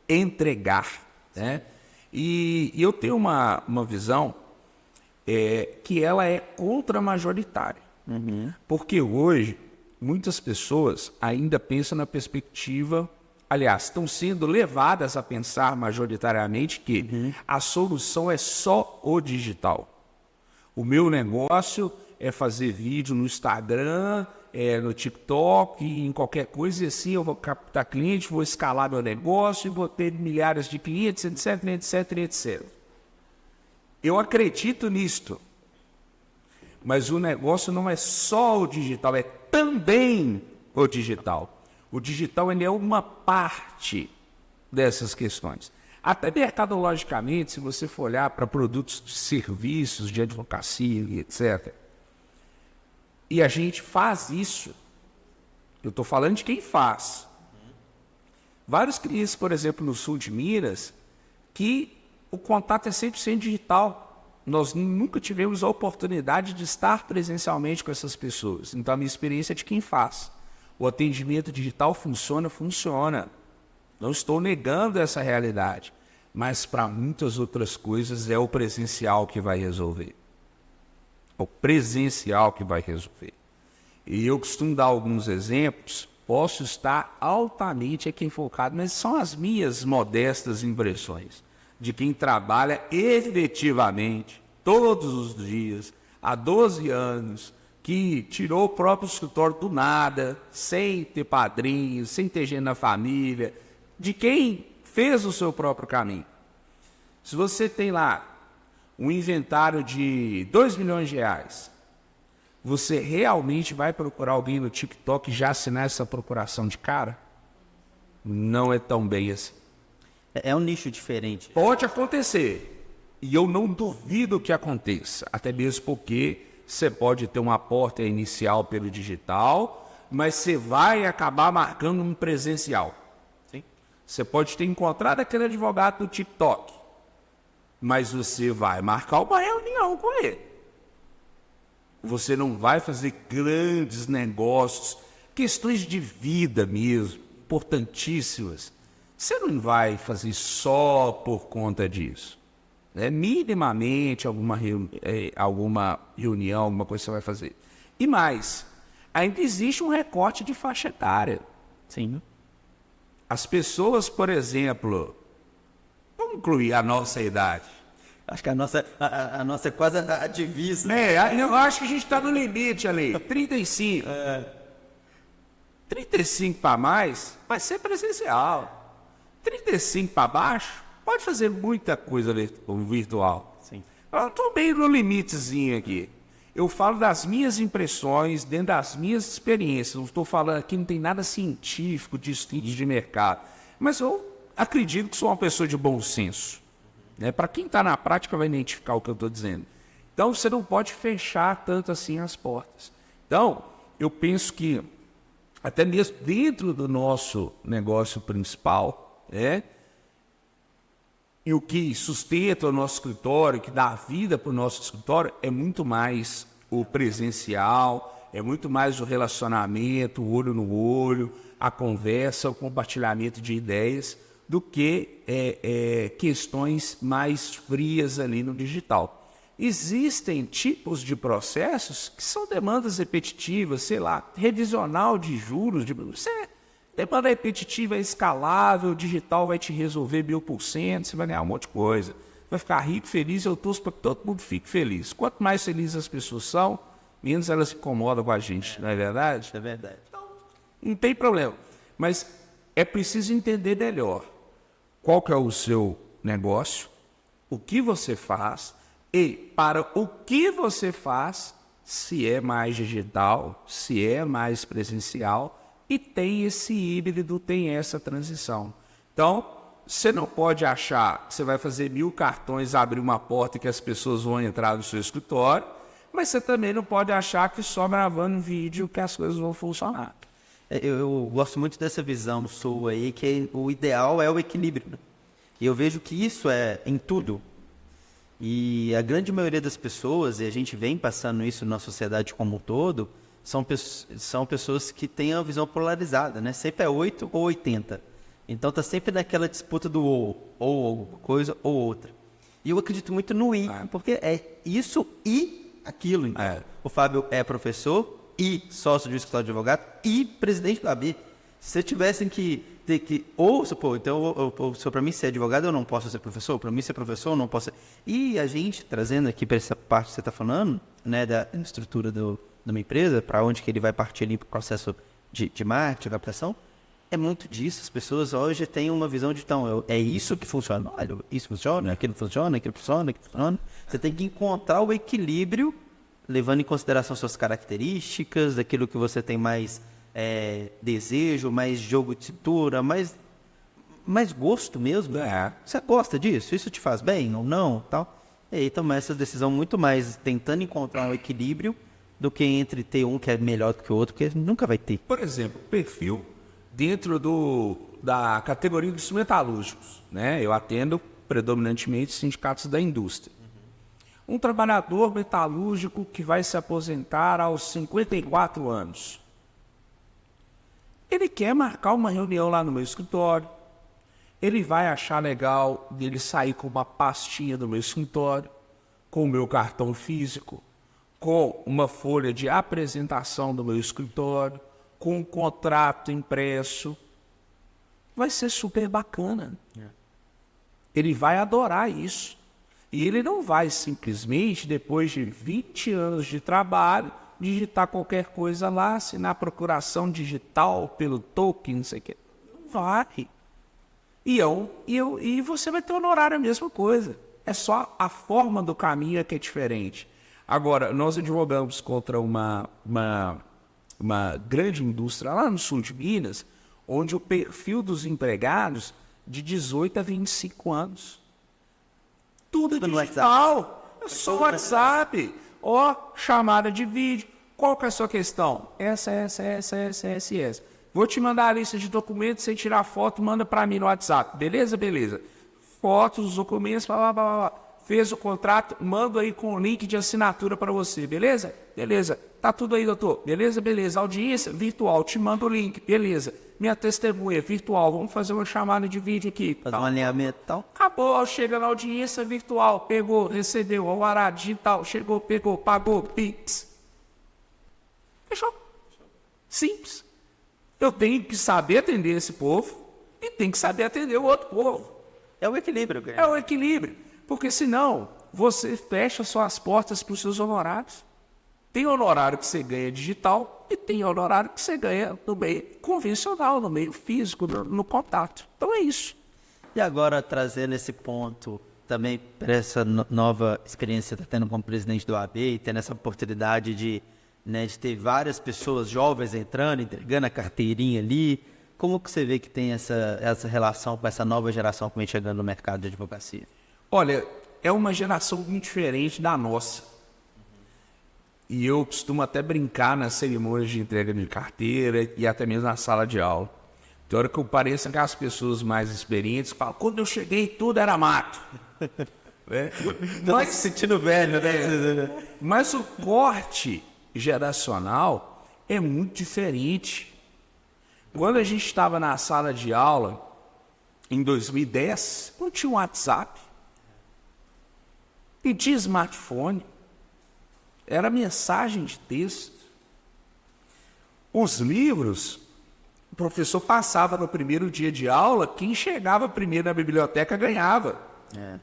entregar. Né? E eu tenho uma visão que ela é ultramajoritária. Porque hoje, muitas pessoas ainda pensam na perspectiva, aliás, estão sendo levadas a pensar majoritariamente que a solução é só o digital. O meu negócio é fazer vídeo no Instagram, no TikTok, em qualquer coisa, e assim eu vou captar cliente, vou escalar meu negócio e vou ter milhares de clientes, etc, etc, etc. Eu acredito nisto. Mas o negócio não é só o digital, é também o digital. O digital ele é uma parte dessas questões. Até mercadologicamente, se você for olhar para produtos de serviços, de advocacia e etc. E a gente faz isso. Eu estou falando de quem faz. Vários clientes, por exemplo, no sul de Minas, que o contato é 100% digital. Nós nunca tivemos a oportunidade de estar presencialmente com essas pessoas. Então, a minha experiência é de quem faz. O atendimento digital funciona. Não estou negando essa realidade. Mas, para muitas outras coisas, é o presencial que vai resolver. O presencial que vai resolver. E eu costumo dar alguns exemplos. Posso estar altamente equivocado, mas são as minhas modestas impressões de quem trabalha efetivamente, todos os dias, há 12 anos, que tirou o próprio escritório do nada, sem ter padrinho, sem ter gente na família, de quem fez o seu próprio caminho. Se você tem lá um inventário de 2 milhões de reais, você realmente vai procurar alguém no TikTok e já assinar essa procuração de cara? Não é tão bem assim. É um nicho diferente. Pode acontecer. E eu não duvido que aconteça. Até mesmo porque você pode ter uma porta inicial pelo digital, mas você vai acabar marcando um presencial. Sim. Você pode ter encontrado aquele advogado do TikTok. mas você vai marcar uma reunião com ele. Você não vai fazer grandes negócios, questões de vida mesmo, importantíssimas. Você não vai fazer só por conta disso. Minimamente alguma reunião, alguma coisa você vai fazer. E mais, ainda existe um recorte de faixa etária. Sim. As pessoas, por exemplo, vamos incluir a nossa idade. Acho que a nossa é quase a divisa. Eu acho que a gente está no limite ali. 35. 35 para mais vai ser presencial. 35 para baixo pode fazer muita coisa virtual. Sim. Eu estou bem no limitezinho aqui. Eu falo das minhas impressões, dentro das minhas experiências. Não estou falando aqui, não tem nada científico de estudo de mercado. Mas eu acredito que sou uma pessoa de bom senso. Para quem está na prática vai identificar o que eu estou dizendo. Então, você não pode fechar tanto assim as portas. Então, eu penso que, até mesmo dentro do nosso negócio principal, e o que sustenta o nosso escritório, que dá vida para o nosso escritório, é muito mais o presencial, é muito mais o relacionamento, o olho no olho, a conversa, o compartilhamento de ideias, do que questões mais frias ali no digital. Existem tipos de processos que são demandas repetitivas, sei lá, revisional de juros, demanda repetitiva é escalável, o digital vai te resolver 1000%, você vai ganhar um monte de coisa. Vai ficar rico, feliz, eu torço para que todo mundo fique feliz. Quanto mais felizes as pessoas são, menos elas se incomodam com a gente, não é verdade? É verdade. Então, não tem problema. Mas é preciso entender melhor qual que é o seu negócio, o que você faz e para o que você faz, se é mais digital, se é mais presencial, e tem esse híbrido, tem essa transição. Então, você não pode achar que você vai fazer 1000 cartões, abrir uma porta e que as pessoas vão entrar no seu escritório, mas você também não pode achar que só gravando vídeo que as coisas vão funcionar. Eu gosto muito dessa visão sua aí, que o ideal é o equilíbrio. Né? E eu vejo que isso é em tudo. E a grande maioria das pessoas, e a gente vem passando isso na sociedade como um todo, são pessoas que têm a visão polarizada, né? Sempre é 8 ou 80. Então tá sempre naquela disputa do ou coisa ou outra. E eu acredito muito no I, porque é isso e aquilo. Então. O Fábio é professor e sócio de um escritório de advogado e presidente do AB. Se você tivessem que ter que... Ou, então, para mim ser advogado eu não posso ser professor, para mim ser professor eu não posso ser... E a gente, trazendo aqui para essa parte que você está falando, né, da estrutura de uma empresa, para onde que ele vai partir ali para o processo de marketing, de captação, é muito disso. As pessoas hoje têm uma visão de, então, é isso que funciona. Olha, isso funciona, aquilo funciona, aquilo funciona, aquilo funciona. Você tem que encontrar o equilíbrio, levando em consideração suas características, daquilo que você tem mais desejo, mais jogo de cintura, mais gosto mesmo. Você gosta disso? Isso te faz bem ou não? Tal. E aí tomar essa decisão muito mais tentando encontrar um equilíbrio do que entre ter um que é melhor do que o outro, porque nunca vai ter. Por exemplo, perfil dentro da categoria dos metalúrgicos, né? Eu atendo predominantemente sindicatos da indústria. Um trabalhador metalúrgico que vai se aposentar aos 54 anos. Ele quer marcar uma reunião lá no meu escritório. Ele vai achar legal dele sair com uma pastinha do meu escritório, com o meu cartão físico, com uma folha de apresentação do meu escritório, com um contrato impresso. Vai ser super bacana. Ele vai adorar isso. E ele não vai simplesmente, depois de 20 anos de trabalho, digitar qualquer coisa lá, assinar procuração digital pelo token, não sei o quê. Não vai. E você vai ter honorário a mesma coisa. É só a forma do caminho que é diferente. Agora, nós advogamos contra uma grande indústria lá no sul de Minas, onde o perfil dos empregados de 18 a 25 anos. Tudo digital. É só WhatsApp. Chamada de vídeo. Qual que é a sua questão? Essa. Vou te mandar a lista de documentos, você tirar foto, manda para mim no WhatsApp. Beleza? Fotos, os documentos, blá. fez o contrato, mando aí com o link de assinatura para você, beleza? Beleza. Tá tudo aí, doutor. Beleza, beleza. Audiência virtual, te mando o link, beleza. Minha testemunha virtual, vamos fazer uma chamada de vídeo aqui. Fazer um alinhamento e tal. Acabou, chega na audiência virtual, pegou, recebeu, alvará digital, chegou, pegou, pagou, Pix. Fechou. Simples. Eu tenho que saber atender esse povo e tenho que saber atender o outro povo. É o equilíbrio, cara. É o equilíbrio. Porque senão você fecha suas portas para os seus honorários. Tem honorário que você ganha digital e tem honorário que você ganha no meio convencional, no meio físico, no contato. Então é isso. E agora, trazendo esse ponto também para essa nova experiência que você está tendo como presidente do AB e tendo essa oportunidade de ter várias pessoas jovens entrando, entregando a carteirinha ali. Como que você vê que tem essa relação com essa nova geração que vem chegando no mercado de advocacia? Olha, é uma geração muito diferente da nossa. E eu costumo até brincar nas cerimônias de entrega de carteira e até mesmo na sala de aula. Tem hora que eu pareço que as pessoas mais experientes falam, quando eu cheguei tudo era mato. Mas se sentindo velho, né? Mas o corte geracional é muito diferente. Quando a gente estava na sala de aula, em 2010, não tinha WhatsApp, não tinha smartphone, era mensagem de texto. Os livros, o professor passava no primeiro dia de aula, quem chegava primeiro na biblioteca ganhava.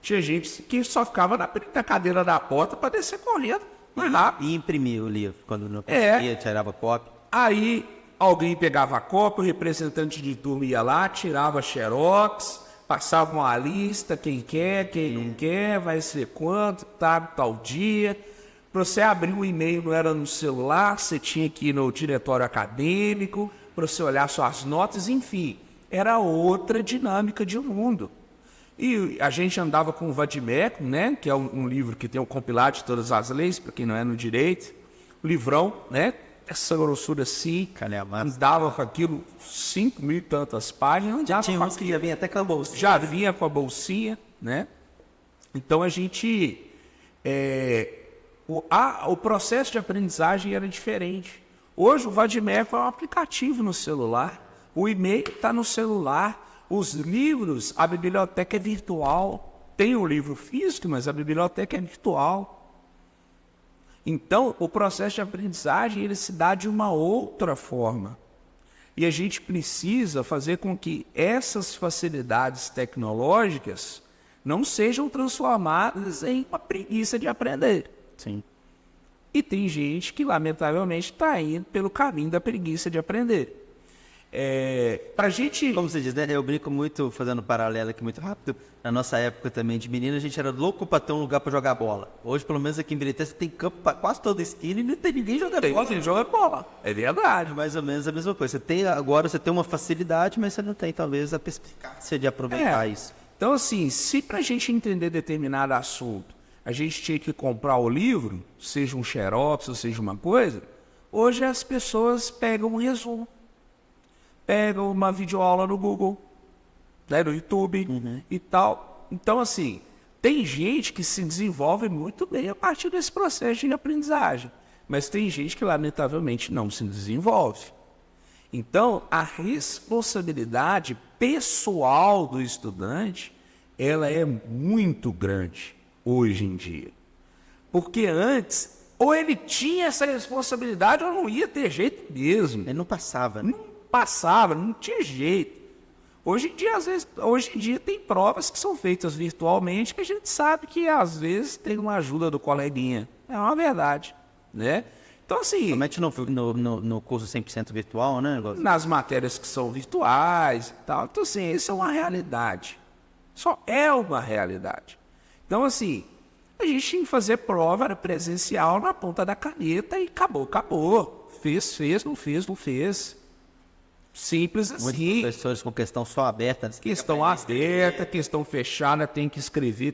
Tinha gente que só ficava na cadeira da porta para descer correndo. E imprimir o livro, quando não conseguia, tirava cópia. Aí alguém pegava a cópia, o representante de turma ia lá, tirava xerox, passava uma lista, quem quer, quem não quer, vai ser quanto, tal dia. Para você abrir um e-mail não era no celular, você tinha que ir no diretório acadêmico, para você olhar suas notas, enfim. Era outra dinâmica de mundo. E a gente andava com o Vadimeco, né, que é um livro que tem um compilado de todas as leis, para quem não é no direito. O livrão, né, essa grossura assim, andava com aquilo, 5.000 e tantas páginas. Tinha uns que já vinha até com a bolsinha. Já vinha com a bolsinha, né? Então a gente... O processo de aprendizagem era diferente. Hoje o Vadimeco é um aplicativo no celular, o e-mail está no celular, os livros, a biblioteca é virtual. Tem o livro físico, mas a biblioteca é virtual. Então, o processo de aprendizagem ele se dá de uma outra forma. E a gente precisa fazer com que essas facilidades tecnológicas não sejam transformadas em uma preguiça de aprender. Sim. E tem gente que, lamentavelmente, está indo pelo caminho da preguiça de aprender. Pra gente... Como você diz, né? Eu brinco muito, fazendo um paralelo aqui muito rápido. Na nossa época também de menina, a gente era louco para ter um lugar para jogar bola. Hoje, pelo menos aqui em Birité, você tem campo para quase toda esquina e não tem ninguém jogando bola. Tem joga bola. É verdade. Mais ou menos a mesma coisa. Agora você tem uma facilidade, mas você não tem, talvez, a perspicácia de aproveitar isso. Então, assim, se pra gente entender determinado assunto, a gente tinha que comprar o livro, seja um xerox ou seja uma coisa, hoje as pessoas pegam um resumo. Pegam uma videoaula no Google, né, no YouTube e tal. Então, assim, tem gente que se desenvolve muito bem a partir desse processo de aprendizagem. Mas tem gente que, lamentavelmente, não se desenvolve. Então, a responsabilidade pessoal do estudante, ela é muito grande hoje em dia. Porque antes, ou ele tinha essa responsabilidade ou não ia ter jeito mesmo. Ele não passava, né? Não passava, não tinha jeito. Hoje em dia tem provas que são feitas virtualmente que a gente sabe que às vezes tem uma ajuda do coleguinha. É uma verdade, né? Então, assim... Somente no curso 100% virtual, né? Nas matérias que são virtuais e tal. Então, assim, isso é uma realidade. Só é uma realidade. Então, assim, a gente tinha que fazer prova presencial na ponta da caneta e acabou. Fez, não fez. Simples assim. Muitos professores com questão só aberta. Questão aberta, questão fechada, tem que escrever,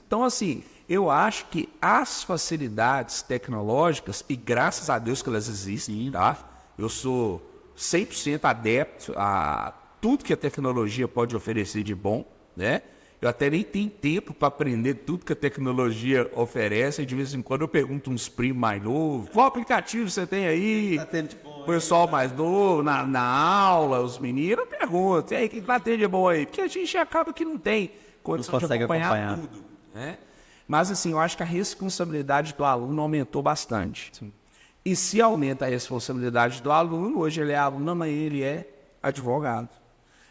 Então, assim, eu acho que as facilidades tecnológicas, e graças a Deus que elas existem, tá? Eu sou 100% adepto a tudo que a tecnologia pode oferecer de bom, né? Eu até nem tenho tempo para aprender tudo que a tecnologia oferece. E de vez em quando eu pergunto uns primos mais novos, qual aplicativo você tem aí? Tá tendo, tipo, O pessoal mais novo, na aula, os meninos, eu pergunto, e aí, o que tá tendo de bom aí? Porque a gente acaba que não tem condição de consegue acompanhar acompanhar. tudo, né? Mas assim, eu acho que a responsabilidade do aluno aumentou bastante. Sim. E se aumenta a responsabilidade do aluno, hoje ele é aluno, mas ele é advogado.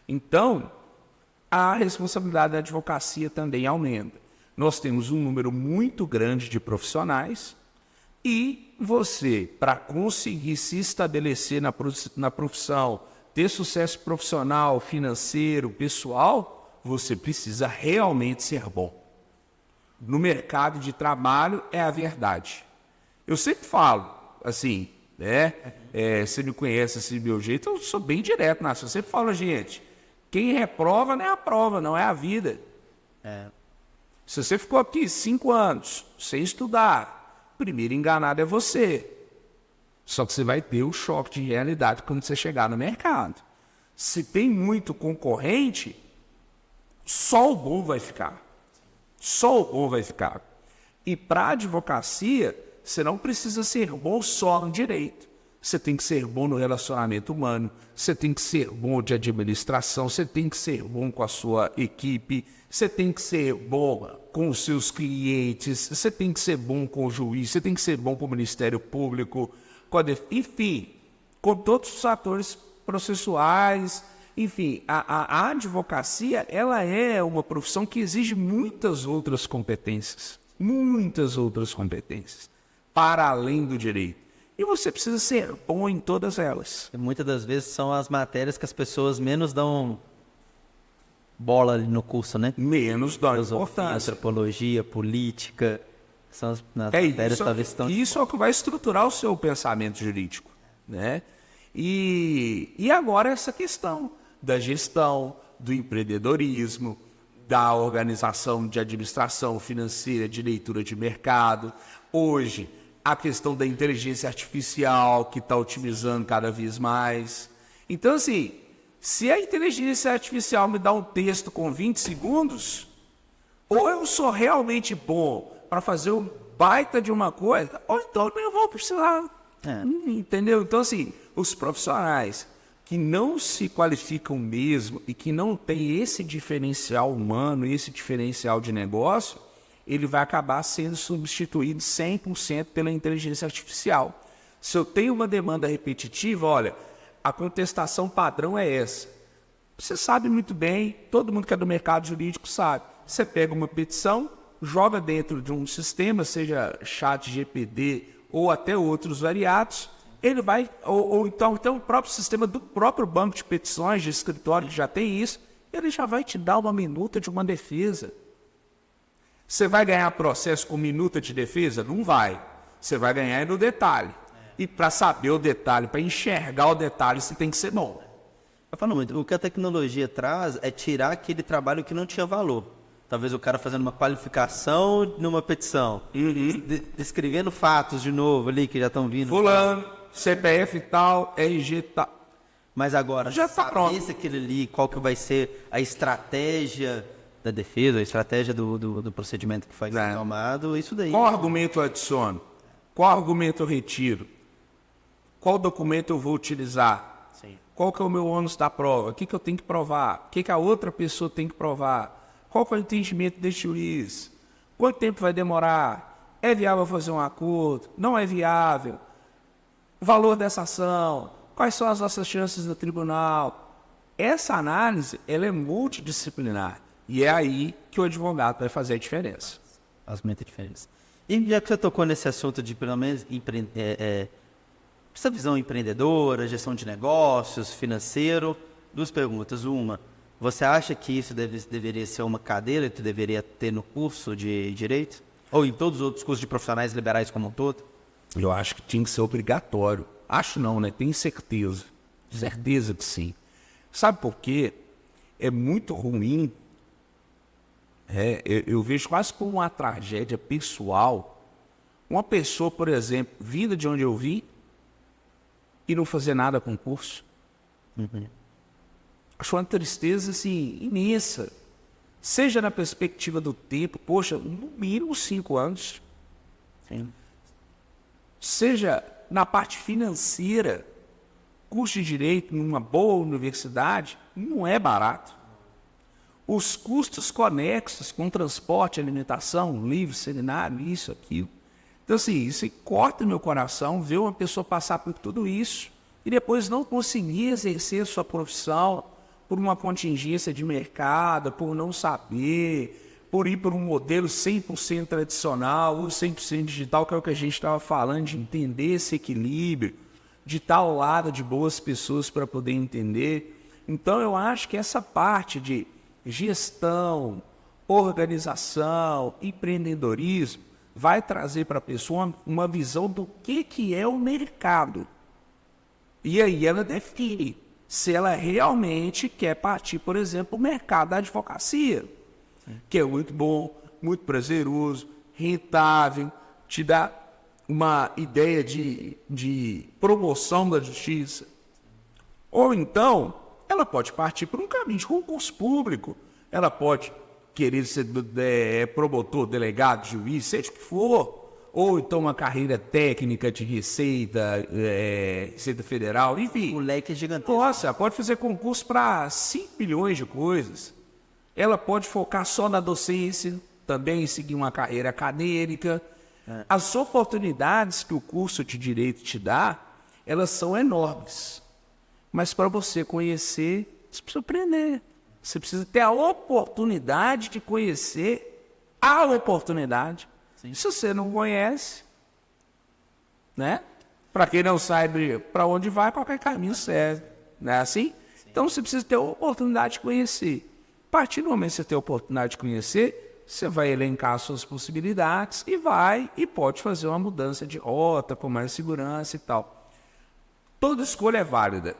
Então, a responsabilidade da advocacia também aumenta. Nós temos um número muito grande de profissionais e você, para conseguir se estabelecer na profissão, ter sucesso profissional, financeiro, pessoal, você precisa realmente ser bom. No mercado de trabalho é a verdade. Eu sempre falo, assim, né? Você me conhece assim, do meu jeito, eu sou bem direto, né? Eu sempre falo, gente, quem reprova não é a prova, não é a vida. Se você ficou aqui 5 anos sem estudar, primeiro enganado é você. Só que você vai ter o choque de realidade quando você chegar no mercado. Se tem muito concorrente, só o bom vai ficar. Só o bom vai ficar. E para a advocacia, você não precisa ser bom só no direito. Você tem que ser bom no relacionamento humano, você tem que ser bom de administração, você tem que ser bom com a sua equipe, você tem que ser bom com os seus clientes, você tem que ser bom com o juiz, você tem que ser bom com o Ministério Público, enfim, com todos os atores processuais. Enfim, a advocacia, ela é uma profissão que exige muitas outras competências, para além do direito. E você precisa ser bom em todas elas. E muitas das vezes são as matérias que as pessoas menos dão bola ali no curso, né? Menos da Filosofia, importância. antropologia, política, são as matérias Isso, talvez estão... isso é o que vai estruturar o seu pensamento jurídico, né? E agora essa questão da gestão, do empreendedorismo, da organização de administração financeira, de leitura de mercado. Hoje, a questão da inteligência artificial, que está otimizando cada vez mais. Então, assim, se a inteligência artificial me dá um texto com 20 segundos, ou eu sou realmente bom para fazer um baita de uma coisa, ou então eu vou precisar. Entendeu? Então, assim, os profissionais que não se qualificam mesmo e que não têm esse diferencial humano, esse diferencial de negócio, ele vai acabar sendo substituído 100% pela inteligência artificial. Se eu tenho uma demanda repetitiva, olha, a contestação padrão é essa. Você sabe muito bem, todo mundo que é do mercado jurídico sabe. Você pega uma petição, joga dentro de um sistema, seja ChatGPT ou até outros variados, ele vai, ou então o próprio sistema do próprio banco de petições, de escritório que já tem isso, ele já vai te dar uma minuta de uma defesa. Você vai ganhar processo com minuta de defesa? Não vai. Você vai ganhar no detalhe. E para saber o detalhe, para enxergar o detalhe, você tem que ser bom. Eu falo muito, o que a tecnologia traz é tirar aquele trabalho que não tinha valor. Talvez o cara fazendo uma qualificação numa petição, descrevendo fatos de novo ali que já estão vindo. Fulano, CPF e tal, RG tal. Mas agora, Já tá pronto. se aquele ali, qual que vai ser a estratégia da defesa, a estratégia do procedimento que foi tomado, isso daí. Qual argumento eu adiciono? Qual argumento eu retiro? Qual documento eu vou utilizar? Sim. Qual que é o meu ônus da prova? O que eu tenho que provar? O que a outra pessoa tem que provar? Qual que é o entendimento deste juiz? Quanto tempo vai demorar? É viável fazer um acordo? Não é viável? O valor dessa ação? Quais são as nossas chances no tribunal? Essa análise, ela é multidisciplinar. E é aí que o advogado vai fazer a diferença. Faz muita diferença. E já que você tocou nesse assunto de, pelo menos, essa visão empreendedora, gestão de negócios, financeiro, 2 perguntas. Uma, você acha que isso deveria ser uma cadeira que deveria ter no curso de Direito? Ou em todos os outros cursos de profissionais liberais como um todo? Eu acho que tinha que ser obrigatório. Acho não, né? Tenho certeza. Certeza que sim. Sabe por quê? É muito ruim. Eu vejo quase como uma tragédia pessoal. Uma pessoa, por exemplo, vinda de onde eu vim e não fazer nada com o curso. Acho uma tristeza assim, imensa. Seja na perspectiva do tempo, poxa, no mínimo 5 anos. Sim. Seja na parte financeira, curso de direito numa boa universidade não é barato. Os custos conexos com transporte, alimentação, livro, seminário, isso, aquilo. Então, assim, isso corta meu coração ver uma pessoa passar por tudo isso e depois não conseguir exercer sua profissão por uma contingência de mercado, por não saber, por ir por um modelo 100% tradicional ou 100% digital, que é o que a gente estava falando, de entender esse equilíbrio, de estar ao lado de boas pessoas para poder entender. Então, eu acho que essa parte de gestão, organização, empreendedorismo, vai trazer para a pessoa uma visão do que é o mercado. E aí ela define se ela realmente quer partir, por exemplo, o mercado da advocacia, que é muito bom, muito prazeroso, rentável, te dá uma ideia de promoção da justiça. Ou então, ela pode partir por um caminho de concurso público, ela pode querer ser promotor, delegado, juiz, seja o que for, ou então uma carreira técnica de Receita Federal, enfim. O leque é gigantesco. Nossa, pode fazer concurso para 5 milhões de coisas. Ela pode focar só na docência, também seguir uma carreira acadêmica. As oportunidades que o curso de Direito te dá, elas são enormes. Mas para você conhecer, você precisa aprender. Você precisa ter a oportunidade de conhecer a oportunidade. Sim. Se você não conhece, né? Para quem não sabe para onde vai, qualquer caminho serve. Não é assim? Sim. Então você precisa ter a oportunidade de conhecer. A partir do momento que você tem a oportunidade de conhecer, você vai elencar as suas possibilidades e pode fazer uma mudança de rota com mais segurança e tal. Toda escolha é válida.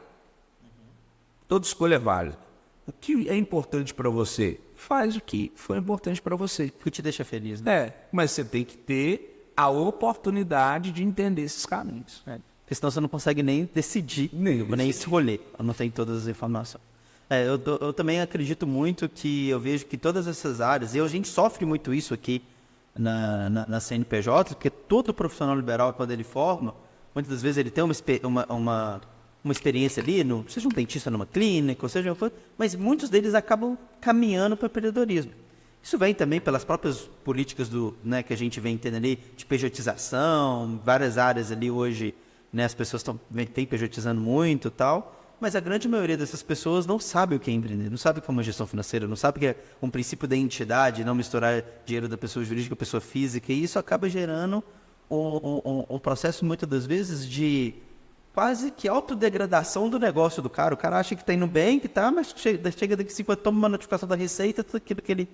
Toda escolha é válida. O que é importante para você? Faz o que foi importante para você. O que te deixa feliz, né? Mas você tem que ter a oportunidade de entender esses caminhos. Porque senão você não consegue nem decidir, nem escolher. Não tem todas as informações. Eu também acredito muito que eu vejo que todas essas áreas, e a gente sofre muito isso aqui na CNPJ, porque todo profissional liberal, quando ele forma, muitas das vezes ele tem uma experiência ali, seja um dentista numa clínica, ou seja, mas muitos deles acabam caminhando para o empreendedorismo. Isso vem também pelas próprias políticas que a gente vem entendendo ali, de pejotização, várias áreas ali hoje, né, as pessoas têm pejotizando muito e tal, mas a grande maioria dessas pessoas não sabe o que é empreender, não sabe o que é uma gestão financeira, não sabe o que é um princípio da entidade, não misturar dinheiro da pessoa jurídica com a pessoa física, e isso acaba gerando um processo, muitas das vezes, de quase que autodegradação do negócio do cara. O cara acha que está indo bem, que tá, mas chega daqui 5 anos, toma uma notificação da Receita, tudo aquilo que ele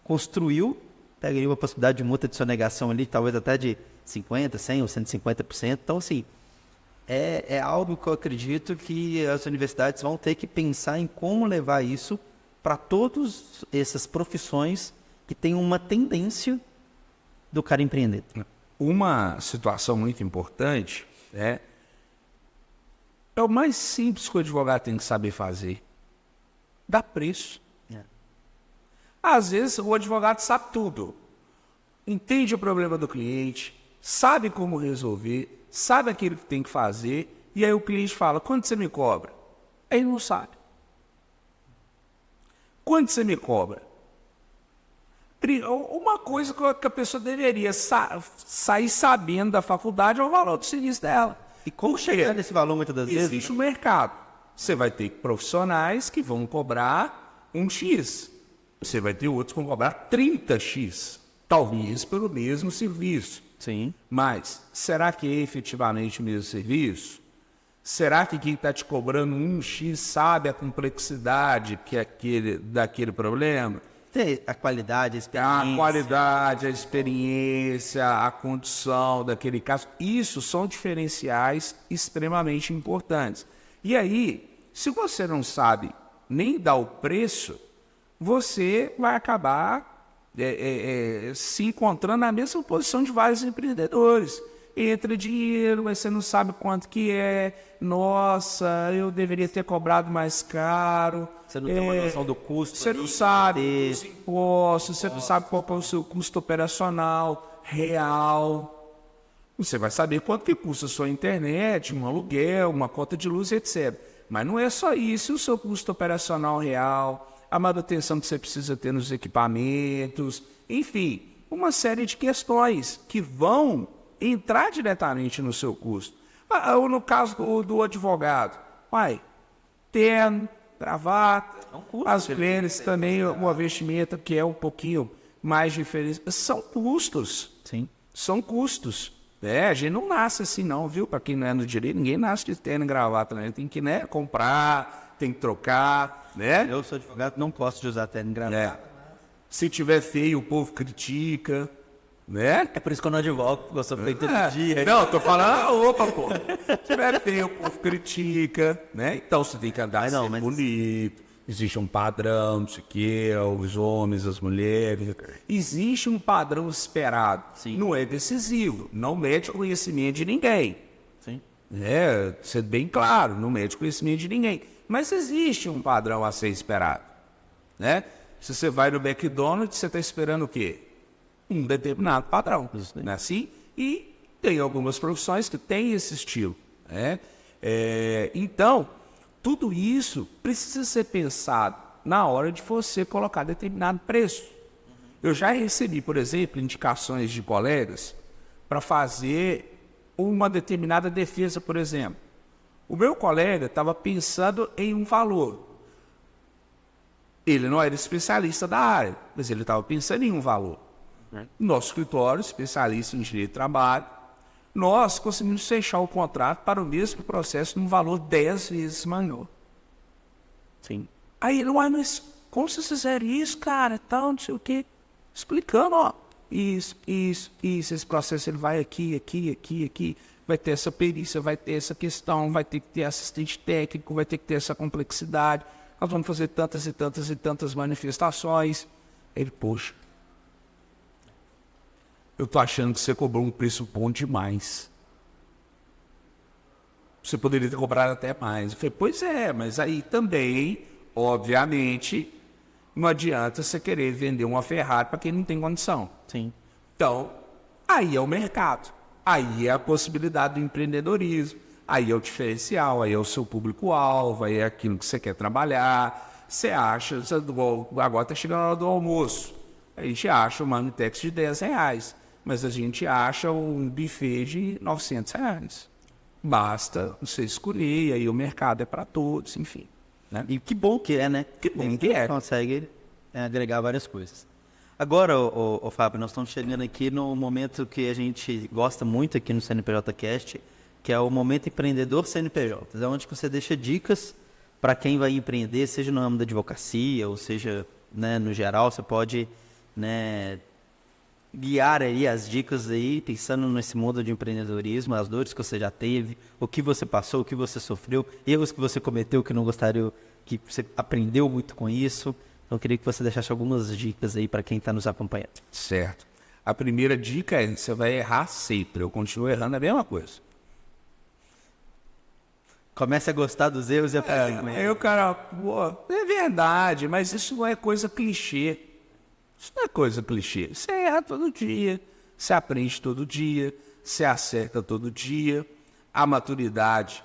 construiu, pega aí uma possibilidade de multa de sonegação ali, talvez até de 50%, 100% ou 150%. Então, assim, é algo que eu acredito que as universidades vão ter que pensar em como levar isso para todas essas profissões que têm uma tendência do cara empreender. Uma situação muito importante é o mais simples que o advogado tem que saber fazer. Dar preço. Às vezes o advogado sabe tudo. Entende o problema do cliente, sabe como resolver, sabe aquilo que tem que fazer, e aí o cliente fala, quanto você me cobra? Aí ele não sabe. Quanto você me cobra? Uma coisa que a pessoa deveria sair sabendo da faculdade é o valor do serviço dela. E como chegar nesse valor muitas das vezes? Existe um mercado. Você vai ter profissionais que vão cobrar um X. Você vai ter outros que vão cobrar 30X. Talvez pelo mesmo serviço. Sim. Mas será que é efetivamente o mesmo serviço? Será que quem está te cobrando um X sabe a complexidade daquele problema? Tem a qualidade, a experiência. A qualidade, a experiência, a condição daquele caso. Isso são diferenciais extremamente importantes. E aí, se você não sabe nem dar o preço, você vai acabar se encontrando na mesma posição de vários empreendedores. entra dinheiro, mas você não sabe quanto que é. Nossa, eu deveria ter cobrado mais caro. Você não tem uma noção do custo. Você não sabe os impostos, você não sabe qual é o seu custo operacional real. Você vai saber quanto que custa a sua internet, um aluguel, uma conta de luz, etc. Mas não é só isso, o seu custo operacional real, a manutenção que você precisa ter nos equipamentos, enfim, uma série de questões que vão entrar diretamente no seu custo. Ou no caso do advogado, terno, gravata, às vezes também uma vestimenta que é um pouquinho mais diferente. São custos. Sim. São custos. A gente não nasce assim não, viu? Para quem não é no direito, ninguém nasce de terno e gravata, né? Tem que, comprar, tem que trocar, né? Eu sou advogado, não gosto de usar terno e gravata. Se tiver feio, o povo critica, né? É por isso que eu não advogo, porque eu sou feito todo dia. Não, tô falando, pô. Se tiver feio, o povo critica, né? Então você tem que andar bonito. Existe um padrão, não sei o quê, os homens, as mulheres. Existe um padrão esperado. Sim. Não é decisivo. Não mede o conhecimento de ninguém. Sim. Ser bem claro, não mede o conhecimento de ninguém. Mas existe um padrão a ser esperado. Né? Se você vai no McDonald's, você está esperando o quê? Um determinado padrão. Não é assim? E tem algumas profissões que têm esse estilo. Né? Então, tudo isso precisa ser pensado na hora de você colocar determinado preço. Eu já recebi, por exemplo, indicações de colegas para fazer uma determinada defesa, por exemplo. O meu colega estava pensando em um valor. Ele não era especialista da área, mas ele estava pensando em um valor. Nosso escritório, especialista em direito de trabalho, nós conseguimos fechar o contrato para o mesmo processo num valor 10 vezes maior. Sim. Aí ele, mas como vocês fizeram isso, cara? Tal, não sei o quê. Explicando, isso. Esse processo ele vai aqui. Vai ter essa perícia, vai ter essa questão, vai ter que ter assistente técnico, vai ter que ter essa complexidade. Nós vamos fazer tantas e tantas manifestações. Ele, poxa, eu tô achando que você cobrou um preço bom demais. Você poderia ter cobrado até mais. Eu falei, pois é, mas aí também, obviamente, não adianta você querer vender uma Ferrari para quem não tem condição. Sim. Então, aí é o mercado. Aí é a possibilidade do empreendedorismo. Aí é o diferencial, aí é o seu público-alvo, aí é aquilo que você quer trabalhar. Você acha, agora está chegando a hora do almoço. A gente acha um Marmitex de R$10. Mas a gente acha um buffet de R$900. Basta você escolher, aí o mercado é para todos, enfim. Né? E que bom que é, né? Que bom que é. Consegue agregar várias coisas. Agora, ô Fábio, nós estamos chegando aqui no momento que a gente gosta muito aqui no CNPJ Cast, que é o momento empreendedor CNPJ. É onde você deixa dicas para quem vai empreender, seja no ramo da advocacia, ou seja, né, no geral, você pode, né, guiar aí as dicas aí, pensando nesse mundo de empreendedorismo, as dores que você já teve, o que você passou, o que você sofreu, erros que você cometeu que não gostaria, que você aprendeu muito com isso. Então eu queria que você deixasse algumas dicas aí para quem está nos acompanhando. Certo. A primeira dica é, você vai errar sempre. Eu continuo errando a mesma coisa. Comece a gostar dos erros e aprender. Aí o cara, é verdade, mas isso não é coisa clichê. Isso não é coisa clichê. Você erra todo dia, você aprende todo dia, você acerta todo dia. A maturidade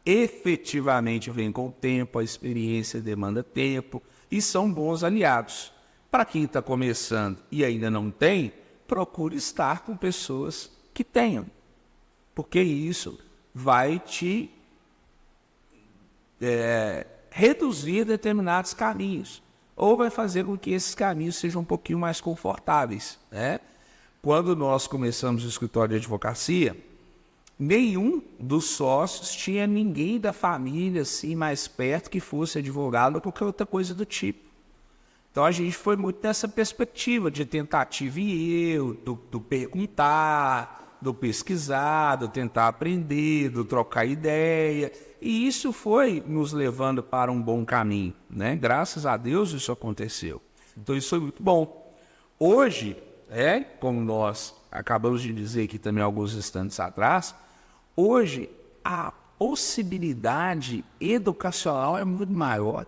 efetivamente vem com o tempo, a experiência demanda tempo e são bons aliados. Para quem está começando e ainda não tem, procure estar com pessoas que tenham, porque isso vai te reduzir determinados caminhos, ou vai fazer com que esses caminhos sejam um pouquinho mais confortáveis. Né? Quando nós começamos o escritório de advocacia, nenhum dos sócios tinha ninguém da família assim, mais perto que fosse advogado ou qualquer outra coisa do tipo. Então a gente foi muito nessa perspectiva de tentativa e erro, do perguntar, do pesquisar, do tentar aprender, do trocar ideia. E isso foi nos levando para um bom caminho, né? Graças a Deus isso aconteceu. Então isso foi muito bom. Hoje, como nós acabamos de dizer aqui também alguns instantes atrás, hoje a possibilidade educacional é muito maior.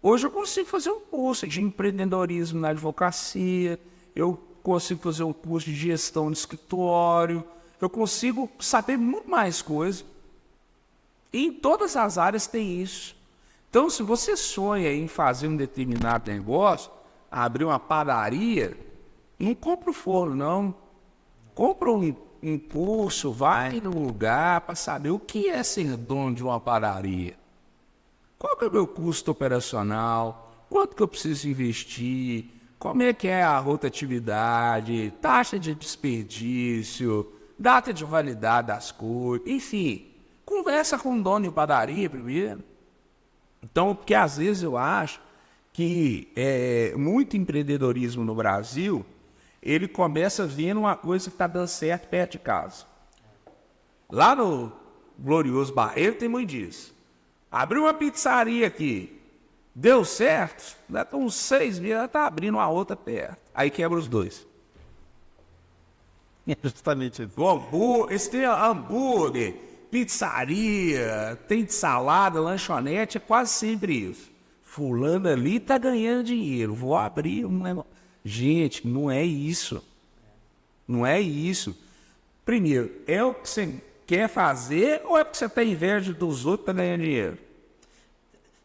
Hoje eu consigo fazer um curso de empreendedorismo na advocacia, eu consigo fazer um curso de gestão de escritório, eu consigo saber muito mais coisas. E em todas as áreas tem isso. Então, se você sonha em fazer um determinado negócio, abrir uma padaria, não compra o forno, não. Compra um curso, vai no lugar para saber o que é ser dono de uma padaria. Qual que é o meu custo operacional? Quanto que eu preciso investir? Como é que é a rotatividade? Taxa de desperdício? Data de validade das coisas? Enfim, conversa com o dono de padaria primeiro. Então, porque às vezes eu acho que muito empreendedorismo no Brasil, ele começa vendo uma coisa que está dando certo perto de casa. Lá no glorioso Barreiro tem muito disso. Abriu uma pizzaria aqui, deu certo, daqui uns 6 meses ela está abrindo uma outra perto. Aí quebra os dois. É justamente isso. Esse tem hambúrguer, pizzaria, tem de salada, lanchonete, é quase sempre isso. Fulano ali tá ganhando dinheiro, vou abrir um negócio. Gente, não é isso. Não é isso. Primeiro, é o que você quer fazer ou é porque você tem inveja dos outros para ganhar dinheiro?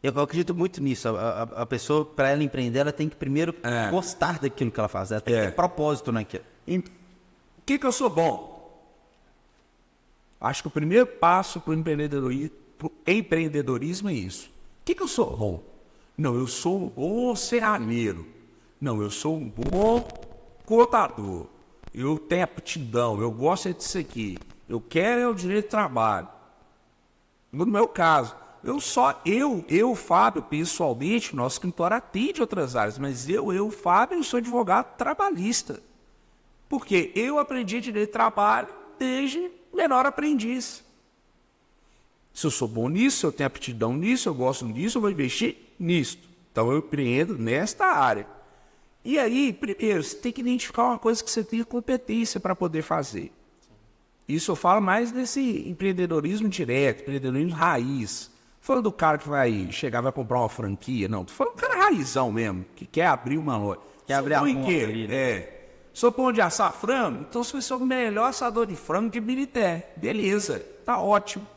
Eu acredito muito nisso. A pessoa, para ela empreender, ela tem que primeiro gostar daquilo que ela faz. Ela tem que ter propósito naquilo. O que eu sou bom? Acho que o primeiro passo para o empreendedorismo é isso. O que eu sou bom? Não, eu sou um bom cerrameiro. Não, eu sou um bom contador. Eu tenho aptidão, eu gosto disso aqui. Eu quero o direito de trabalho. No meu caso, eu, Fábio, pessoalmente, nosso escritório atende outras áreas, mas eu, Fábio, eu sou advogado trabalhista. Porque eu aprendi direito de trabalho desde menor aprendiz. Se eu sou bom nisso, eu tenho aptidão nisso, eu gosto disso, eu vou investir nisso. Então eu empreendo nesta área. E aí, primeiro, você tem que identificar uma coisa que você tem competência para poder fazer. Isso eu falo mais desse empreendedorismo direto, empreendedorismo raiz. Falando do cara que vai chegar, vai comprar uma franquia, não. Tô falando do cara raizão mesmo, que quer abrir uma loja. Quer abrir a porta ali, né? Sou pão de assar frango, então você vai ser o melhor assador de frango de Birité. Beleza, tá ótimo.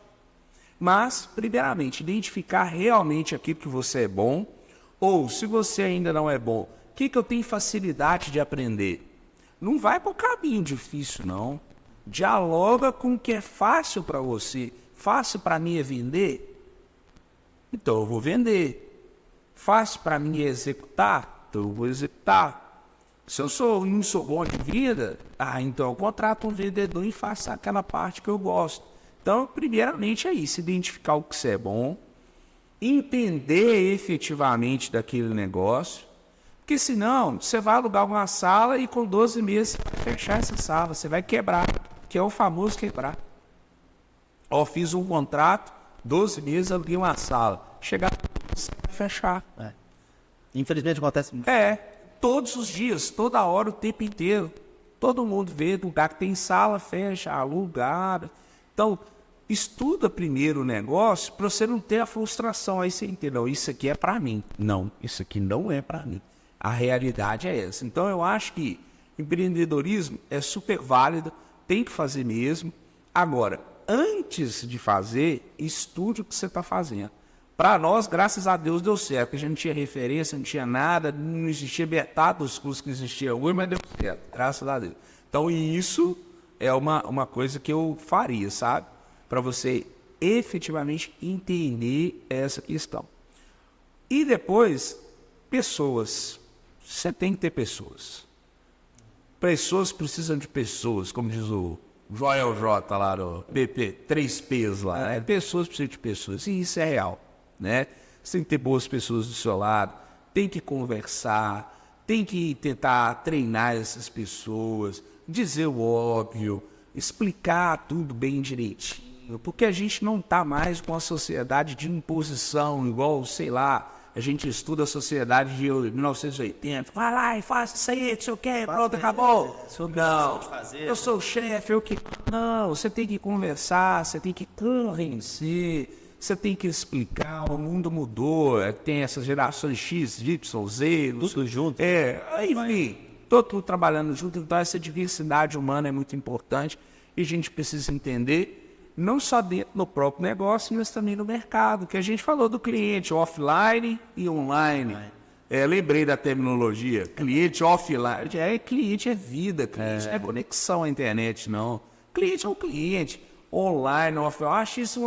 Mas, primeiramente, identificar realmente aquilo que você é bom, ou se você ainda não é bom, o que eu tenho facilidade de aprender? Não vai para o caminho difícil, não. Dialoga com o que é fácil para você. Fácil para mim é vender? Então eu vou vender. Fácil para mim é executar? Então eu vou executar. Se eu não sou bom de vida, então eu contrato um vendedor e faço aquela parte que eu gosto. Então, primeiramente é isso, identificar o que você é bom, entender efetivamente daquele negócio, porque senão você vai alugar uma sala e com 12 meses você vai fechar essa sala, você vai quebrar, que é o famoso quebrar. Fiz um contrato, 12 meses aluguei uma sala, chegar você vai fechar. Infelizmente acontece muito. Todos os dias, toda hora, o tempo inteiro. Todo mundo vê lugar que tem sala, fecha, alugar. Então, estuda primeiro o negócio para você não ter a frustração. Aí você entende, não, isso aqui é para mim. Não, isso aqui não é para mim. A realidade é essa. Então, eu acho que empreendedorismo é super válido, tem que fazer mesmo. Agora, antes de fazer, estude o que você está fazendo. Para nós, graças a Deus, deu certo, porque a gente não tinha referência, não tinha nada, não existia metade dos cursos que existiam hoje, mas deu certo, graças a Deus. Então, isso é uma coisa que eu faria, sabe? Para você efetivamente entender essa questão. E depois, pessoas. Você tem que ter pessoas. Pessoas precisam de pessoas, como diz o Joel J lá no PP, 3 P's lá. Pessoas precisam de pessoas, e isso é real. Né? Você tem que ter boas pessoas do seu lado, tem que conversar, tem que tentar treinar essas pessoas, dizer o óbvio, explicar tudo bem direitinho, porque a gente não está mais com a sociedade de imposição, igual, sei lá, a gente estuda a sociedade de 1980. Vai lá e faça isso aí, não sei o quê, pronto, acabou. Não, eu sou o chefe, eu que... Não, você tem que conversar, você tem que convencer, você tem que explicar, o mundo mudou, tem essas gerações X, Y, Z... Tudo junto. Enfim, todo mundo trabalhando junto, então essa diversidade humana é muito importante e a gente precisa entender... não só dentro do próprio negócio, mas também no mercado, que a gente falou do cliente offline e online. Lembrei da terminologia, cliente offline. Cliente é vida, cliente não é conexão à internet, não. Cliente é um cliente, online, offline. Eu acho isso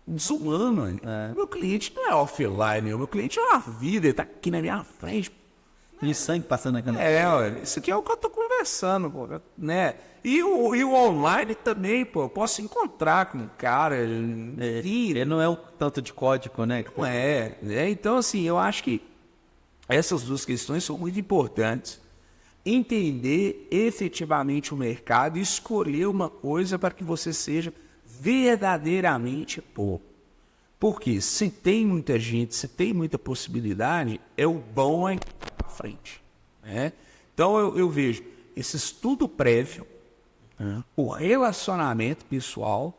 desumano. Meu cliente não é offline, meu cliente é uma vida, ele está aqui na minha frente. De sangue passando na caneta. Isso aqui é o que eu tô conversando, pô, né? E o online também, pô, eu posso encontrar com o cara. Ele não é um tanto de código, né? Não é. Então, assim, eu acho que essas duas questões são muito importantes. Entender efetivamente o mercado e escolher uma coisa para que você seja verdadeiramente bom. Porque se tem muita gente, se tem muita possibilidade, é o bom aí para frente. Né? Então eu vejo esse estudo prévio, o relacionamento pessoal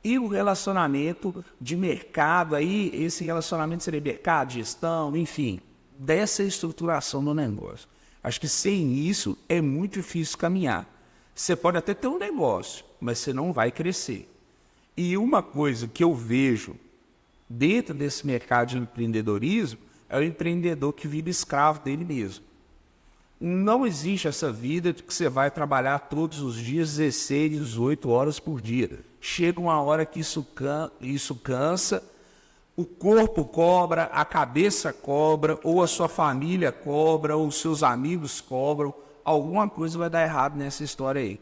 e o relacionamento de mercado. Aí esse relacionamento seria mercado, gestão, enfim, dessa estruturação do negócio. Acho que sem isso é muito difícil caminhar. Você pode até ter um negócio, mas você não vai crescer. E uma coisa que eu vejo dentro desse mercado de empreendedorismo é o empreendedor que vira escravo dele mesmo. Não existe essa vida de que você vai trabalhar todos os dias 16, 18 horas por dia. Chega uma hora que isso cansa, o corpo cobra, a cabeça cobra, ou a sua família cobra, ou os seus amigos cobram. Alguma coisa vai dar errado nessa história aí.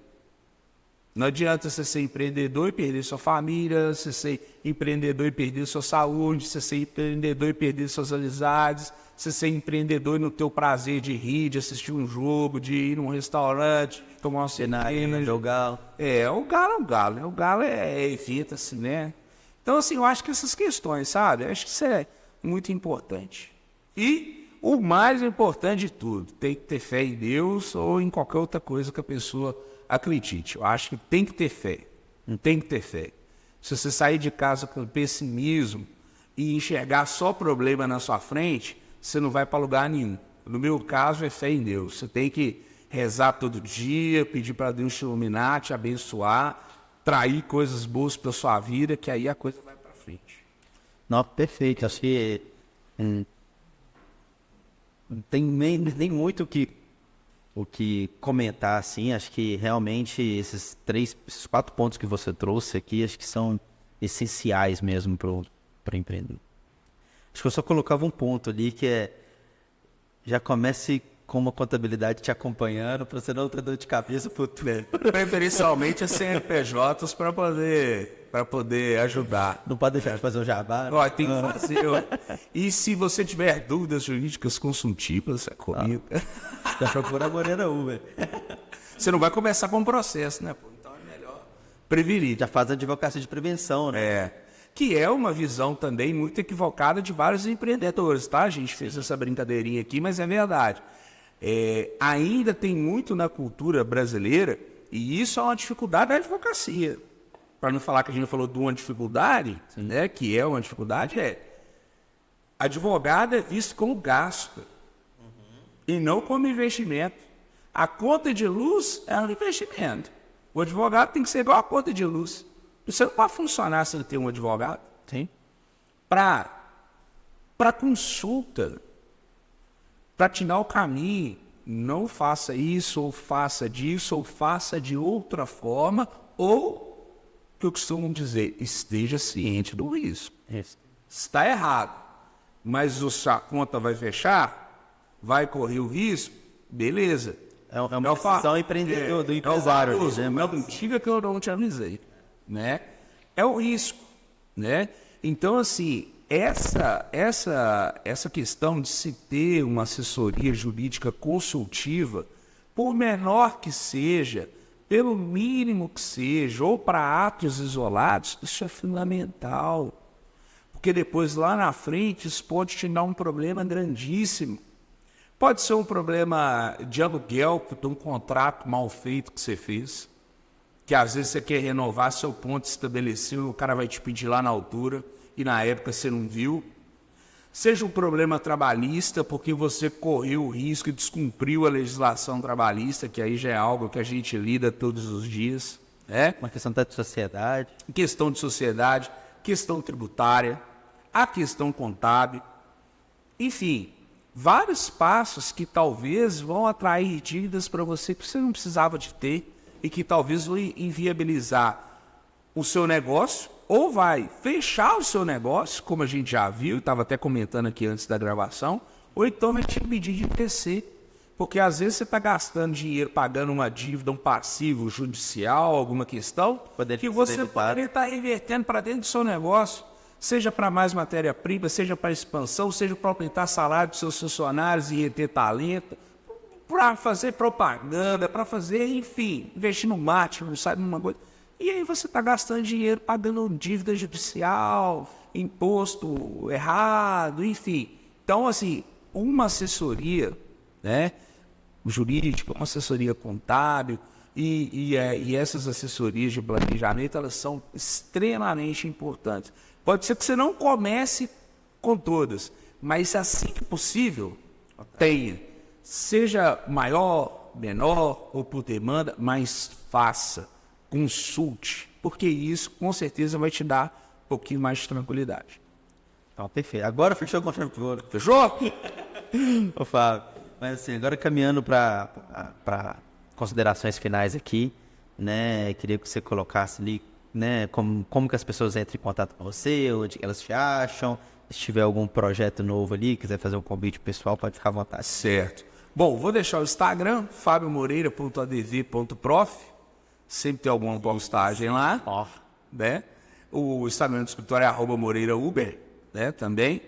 Não adianta você ser empreendedor e perder sua família, você ser empreendedor e perder sua saúde, você ser empreendedor e perder suas amizades, você ser empreendedor e não ter o prazer de rir, de assistir um jogo, de ir num restaurante, tomar uma cerveja. Jogar. O galo é um galo, né? O galo evita-se, né? Então, assim, eu acho que essas questões, sabe? Eu acho que isso é muito importante. E o mais importante de tudo, tem que ter fé em Deus ou em qualquer outra coisa que a pessoa acredite. Eu acho que tem que ter fé. Não tem que ter fé. Se você sair de casa com pessimismo e enxergar só problema na sua frente, você não vai para lugar nenhum. No meu caso, é fé em Deus. Você tem que rezar todo dia, pedir para Deus te iluminar, te abençoar, trair coisas boas para sua vida, que aí a coisa vai para frente. Não, perfeito. Acho que tem nem muito o que comentar, assim. Acho que realmente esses 4 pontos que você trouxe aqui, acho que são essenciais mesmo para empreender. Acho que eu só colocava um ponto ali, que já comece com uma contabilidade te acompanhando, para você não ter dor de cabeça futuro. Preferencialmente as CNPJs para poder ajudar. Não pode deixar de fazer o jabá. Ó, tem que fazer. E se você tiver dúvidas jurídicas consultivas, é comigo. Já procura a Morena Uber. Você não vai começar com um processo, né? Então é melhor prevenir. Já faz a advocacia de prevenção, né? Que é uma visão também muito equivocada de vários empreendedores, tá? A gente fez essa brincadeirinha aqui, mas é verdade. Ainda tem muito na cultura brasileira, e isso é uma dificuldade da advocacia. Para não falar que a gente falou de uma dificuldade, né? Que é uma dificuldade, advogado é visto como gasto, e não como investimento. A conta de luz é um investimento. O advogado tem que ser igual a conta de luz. Você não pode funcionar sem ter um advogado. Sim. Para consulta, para te dar o caminho, não faça isso, ou faça disso, ou faça de outra forma, ou, o que eu costumo dizer, esteja ciente do risco. Isso. Está errado, mas a sua conta vai fechar, vai correr o risco, beleza. É uma decisão empreendedor, do empresário. Não diga que eu não te avisei. Né? É o risco, né? Então, assim, essa questão de se ter uma assessoria jurídica consultiva, por menor que seja, pelo mínimo que seja, ou para atos isolados, isso é fundamental. porque depois lá na frente isso pode te dar um problema grandíssimo. Pode ser um problema de aluguel de um contrato mal feito que você fez, que às vezes você quer renovar seu ponto estabelecido, o cara vai te pedir lá na altura e na época você não viu. Seja um problema trabalhista, porque você correu o risco e descumpriu a legislação trabalhista, que aí já é algo que a gente lida todos os dias. Uma questão até de sociedade. Questão de sociedade, questão tributária, a questão contábil. Enfim, vários passos que talvez vão atrair dívidas para você que você não precisava de ter e que talvez vão inviabilizar o seu negócio ou vai fechar o seu negócio, como a gente já viu, estava até comentando aqui antes da gravação, ou então vai te impedir de crescer. Porque às vezes você está gastando dinheiro pagando uma dívida, um passivo judicial, alguma questão, que você poderia estar revertendo para dentro do seu negócio, seja para mais matéria-prima, seja para expansão, seja para aumentar salário dos seus funcionários e reter talento, para fazer propaganda, para fazer, enfim, investir no marketing, sabe, numa coisa. E aí você está gastando dinheiro pagando dívida judicial, imposto errado, enfim. Então, assim, uma assessoria, né, jurídica, uma assessoria contábil e essas assessorias de planejamento, elas são extremamente importantes. Pode ser que você não comece com todas, mas assim que possível, tenha. Seja maior, menor ou por demanda, mas faça, consulte, porque isso com certeza vai te dar um pouquinho mais de tranquilidade. Então, perfeito. Agora fechou com chave de ouro. Fechou? Ô, Fábio, mas assim, agora caminhando para considerações finais aqui, né, queria que você colocasse ali, né, como que as pessoas entram em contato com você, onde elas te acham, se tiver algum projeto novo ali, quiser fazer um convite pessoal, pode ficar à vontade. Certo. Bom, vou deixar o Instagram, fabiomoreira.adv.prof, sempre tem alguma postagem lá, né? O Instagram do escritório é @moreirauber, né, também.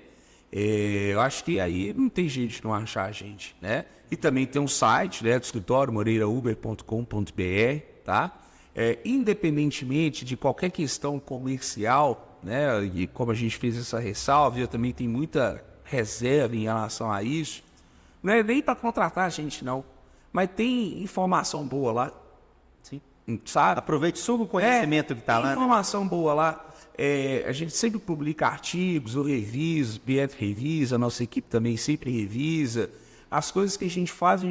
Eu acho que aí não tem jeito de não achar a gente, né? E também tem um site, né, do escritório, moreirauber.com.br, tá? Independentemente de qualquer questão comercial, né, e como a gente fez essa ressalva, eu também tenho muita reserva em relação a isso, não é nem para contratar a gente, não, mas tem informação boa lá, Sim. sabe? Aproveite suga o conhecimento que está lá. Informação boa lá. A gente sempre publica artigos, eu reviso, Beto revisa, a nossa equipe também sempre revisa. As coisas que a gente faz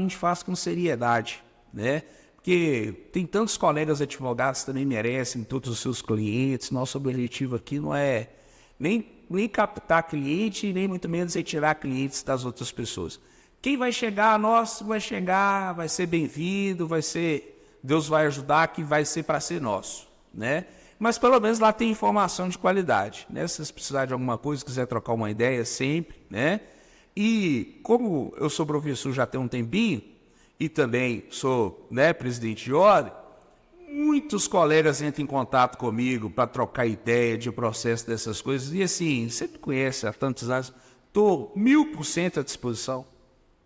com seriedade, né? Porque tem tantos colegas advogados que também merecem, todos os seus clientes. Nosso objetivo aqui não é nem captar cliente, nem muito menos retirar clientes das outras pessoas. Quem vai chegar a nós, vai chegar, vai ser bem-vindo, Deus vai ajudar, que vai ser para ser nosso, né? Mas pelo menos lá tem informação de qualidade, né? Se vocês precisarem de alguma coisa, quiser trocar uma ideia, sempre, né? E como eu sou professor já tem um tempinho, e também sou, né, presidente de ordem, muitos colegas entram em contato comigo para trocar ideia de processo dessas coisas. E assim, você me conhece há tantos anos, estou 1000% à disposição.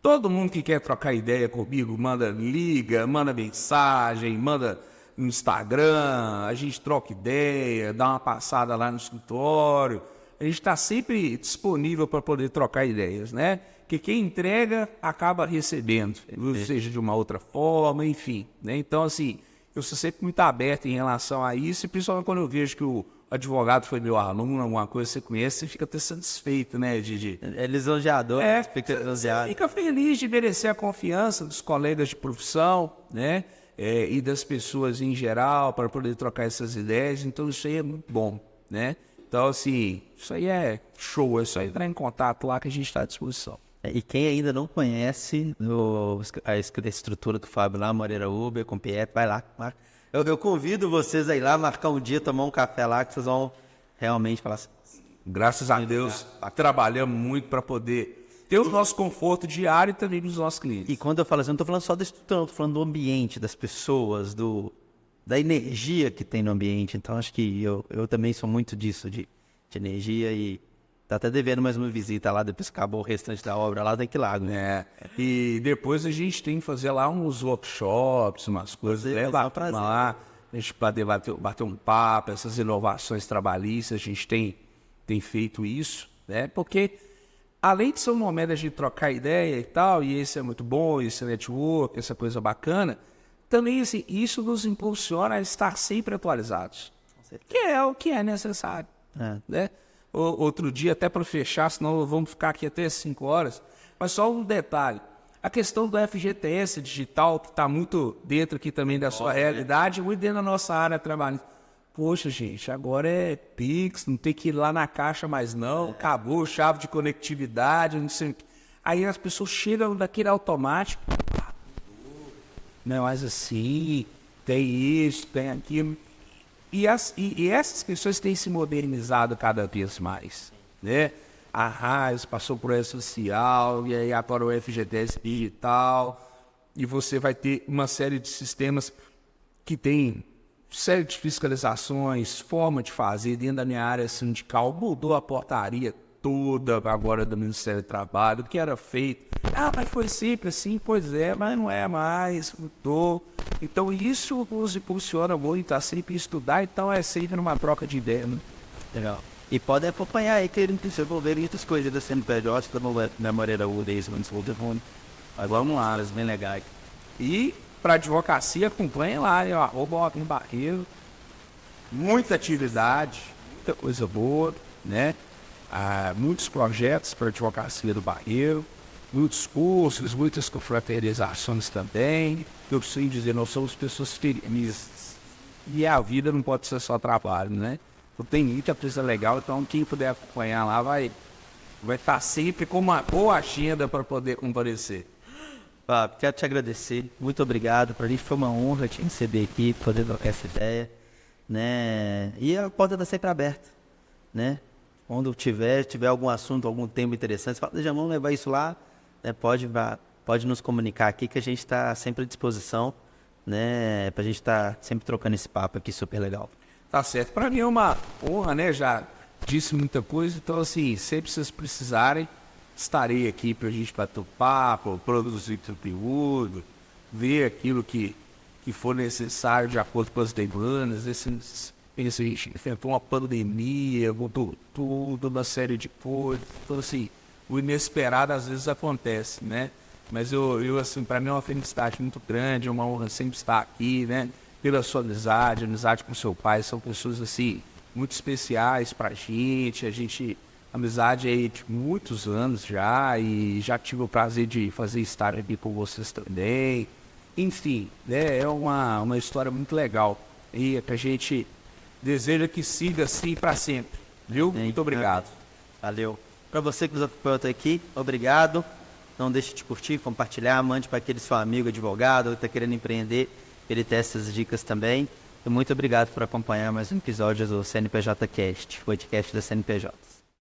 Todo mundo que quer trocar ideia comigo, liga, manda mensagem, manda no Instagram, a gente troca ideia, dá uma passada lá no escritório. A gente está sempre disponível para poder trocar ideias, né? Porque quem entrega acaba recebendo, seja de uma outra forma, enfim, né? Então, assim, eu sou sempre muito aberto em relação a isso, e principalmente quando eu vejo que o advogado foi meu aluno, alguma coisa que você conhece, você fica até satisfeito, né? É lisonjeador, você fica feliz de merecer a confiança dos colegas de profissão, né? E das pessoas em geral, para poder trocar essas ideias. Então, isso aí é muito bom, né? Então, assim, isso aí é show, é só entrar em contato lá que a gente está à disposição. E quem ainda não conhece a estrutura do Fábio lá, Moreira Uber, com o Pietro, vai lá. Eu convido vocês a ir lá, marcar um dia, tomar um café lá, que vocês vão realmente falar assim. Graças a Deus, trabalhamos muito para poder ter o nosso conforto diário e também dos nossos clientes. E quando eu falo assim, eu não estou falando só da estrutura, eu estou falando do ambiente, das pessoas, da energia que tem no ambiente. Então, acho que eu também sou muito disso, de energia, e tá até devendo mais uma visita lá, depois que acabou o restante da obra lá, tem que ir lá, né? E depois a gente tem que fazer lá uns workshops, umas coisas, lá, a gente poder bater um papo, essas inovações trabalhistas, a gente tem tem feito isso, né? Porque além de ser um momento de trocar ideia e tal, e esse é muito bom, esse network, essa coisa bacana, também assim, isso nos impulsiona a estar sempre atualizados, que é o que é necessário. Né? Outro dia, até para fechar, senão vamos ficar aqui até 5 horas, mas só um detalhe. A questão do FGTS digital, que está muito dentro aqui também da sua realidade, muito dentro da nossa área trabalhista. Poxa, gente, agora é Pix, não tem que ir lá na caixa mais não, acabou, chave de conectividade, não sei o que. Aí as pessoas chegam daquele automático, não, mas assim, tem isso, tem aquilo. E essas questões têm se modernizado cada vez mais, né? A RAIS passou por essa social, e aí agora o FGTS digital, e você vai ter uma série de sistemas que tem série de fiscalizações, forma de fazer dentro da minha área sindical, mudou a portaria toda agora do Ministério do Trabalho, o que era feito. Mas foi sempre assim, pois é, mas não é mais, mudou. Então isso nos impulsiona muito a sempre estudar, então é sempre numa troca de ideia, né? Legal. E pode acompanhar aí, que ele se envolver em outras coisas da CNPJ, como na Moreira Udez, agora um áreas bem legais. E para advocacia, acompanha lá, @Otávio Barreiro. Muita atividade, muita coisa boa, né? Muitos projetos para advocacia do Barreiro, muitos cursos, muitas confraternizações também. Eu preciso dizer, nós somos pessoas felizes. E a vida não pode ser só trabalho, né? Tem muita coisa legal, então quem puder acompanhar lá vai estar sempre com uma boa agenda para poder comparecer. Fábio, quero te agradecer, muito obrigado, para a gente foi uma honra te receber aqui, poder trocar essa ideia, né? E a porta está sempre aberta, né? Quando tiver algum assunto, algum tema interessante, você fala, já vamos levar isso lá, né? Pode nos comunicar aqui que a gente está sempre à disposição, né? Para a gente estar sempre trocando esse papo aqui super legal. Tá certo. Para mim é uma honra, né? Já disse muita coisa, então assim, sempre vocês precisarem, estarei aqui para a gente bater um papo, produzir conteúdo, ver aquilo que for necessário de acordo com as demandas. A gente enfrentou uma pandemia, mudou tudo, uma série de coisas. Então assim, o inesperado às vezes acontece, né? Mas eu assim, para mim é uma felicidade muito grande, é uma honra sempre estar aqui, né? Pela sua amizade com seu pai, são pessoas assim muito especiais pra gente. Amizade aí de muitos anos já, e já tive o prazer de fazer estar aqui com vocês também. Enfim, né, é uma história muito legal e que a gente deseja que siga assim para sempre, viu? Muito obrigado. Valeu. Para você que nos acompanhou até aqui, obrigado. Não deixe de curtir, compartilhar, mande para aquele seu amigo advogado que está querendo empreender. Ele tem essas dicas também. E muito obrigado por acompanhar mais um episódio do CNPJ Cast, podcast da CNPJ.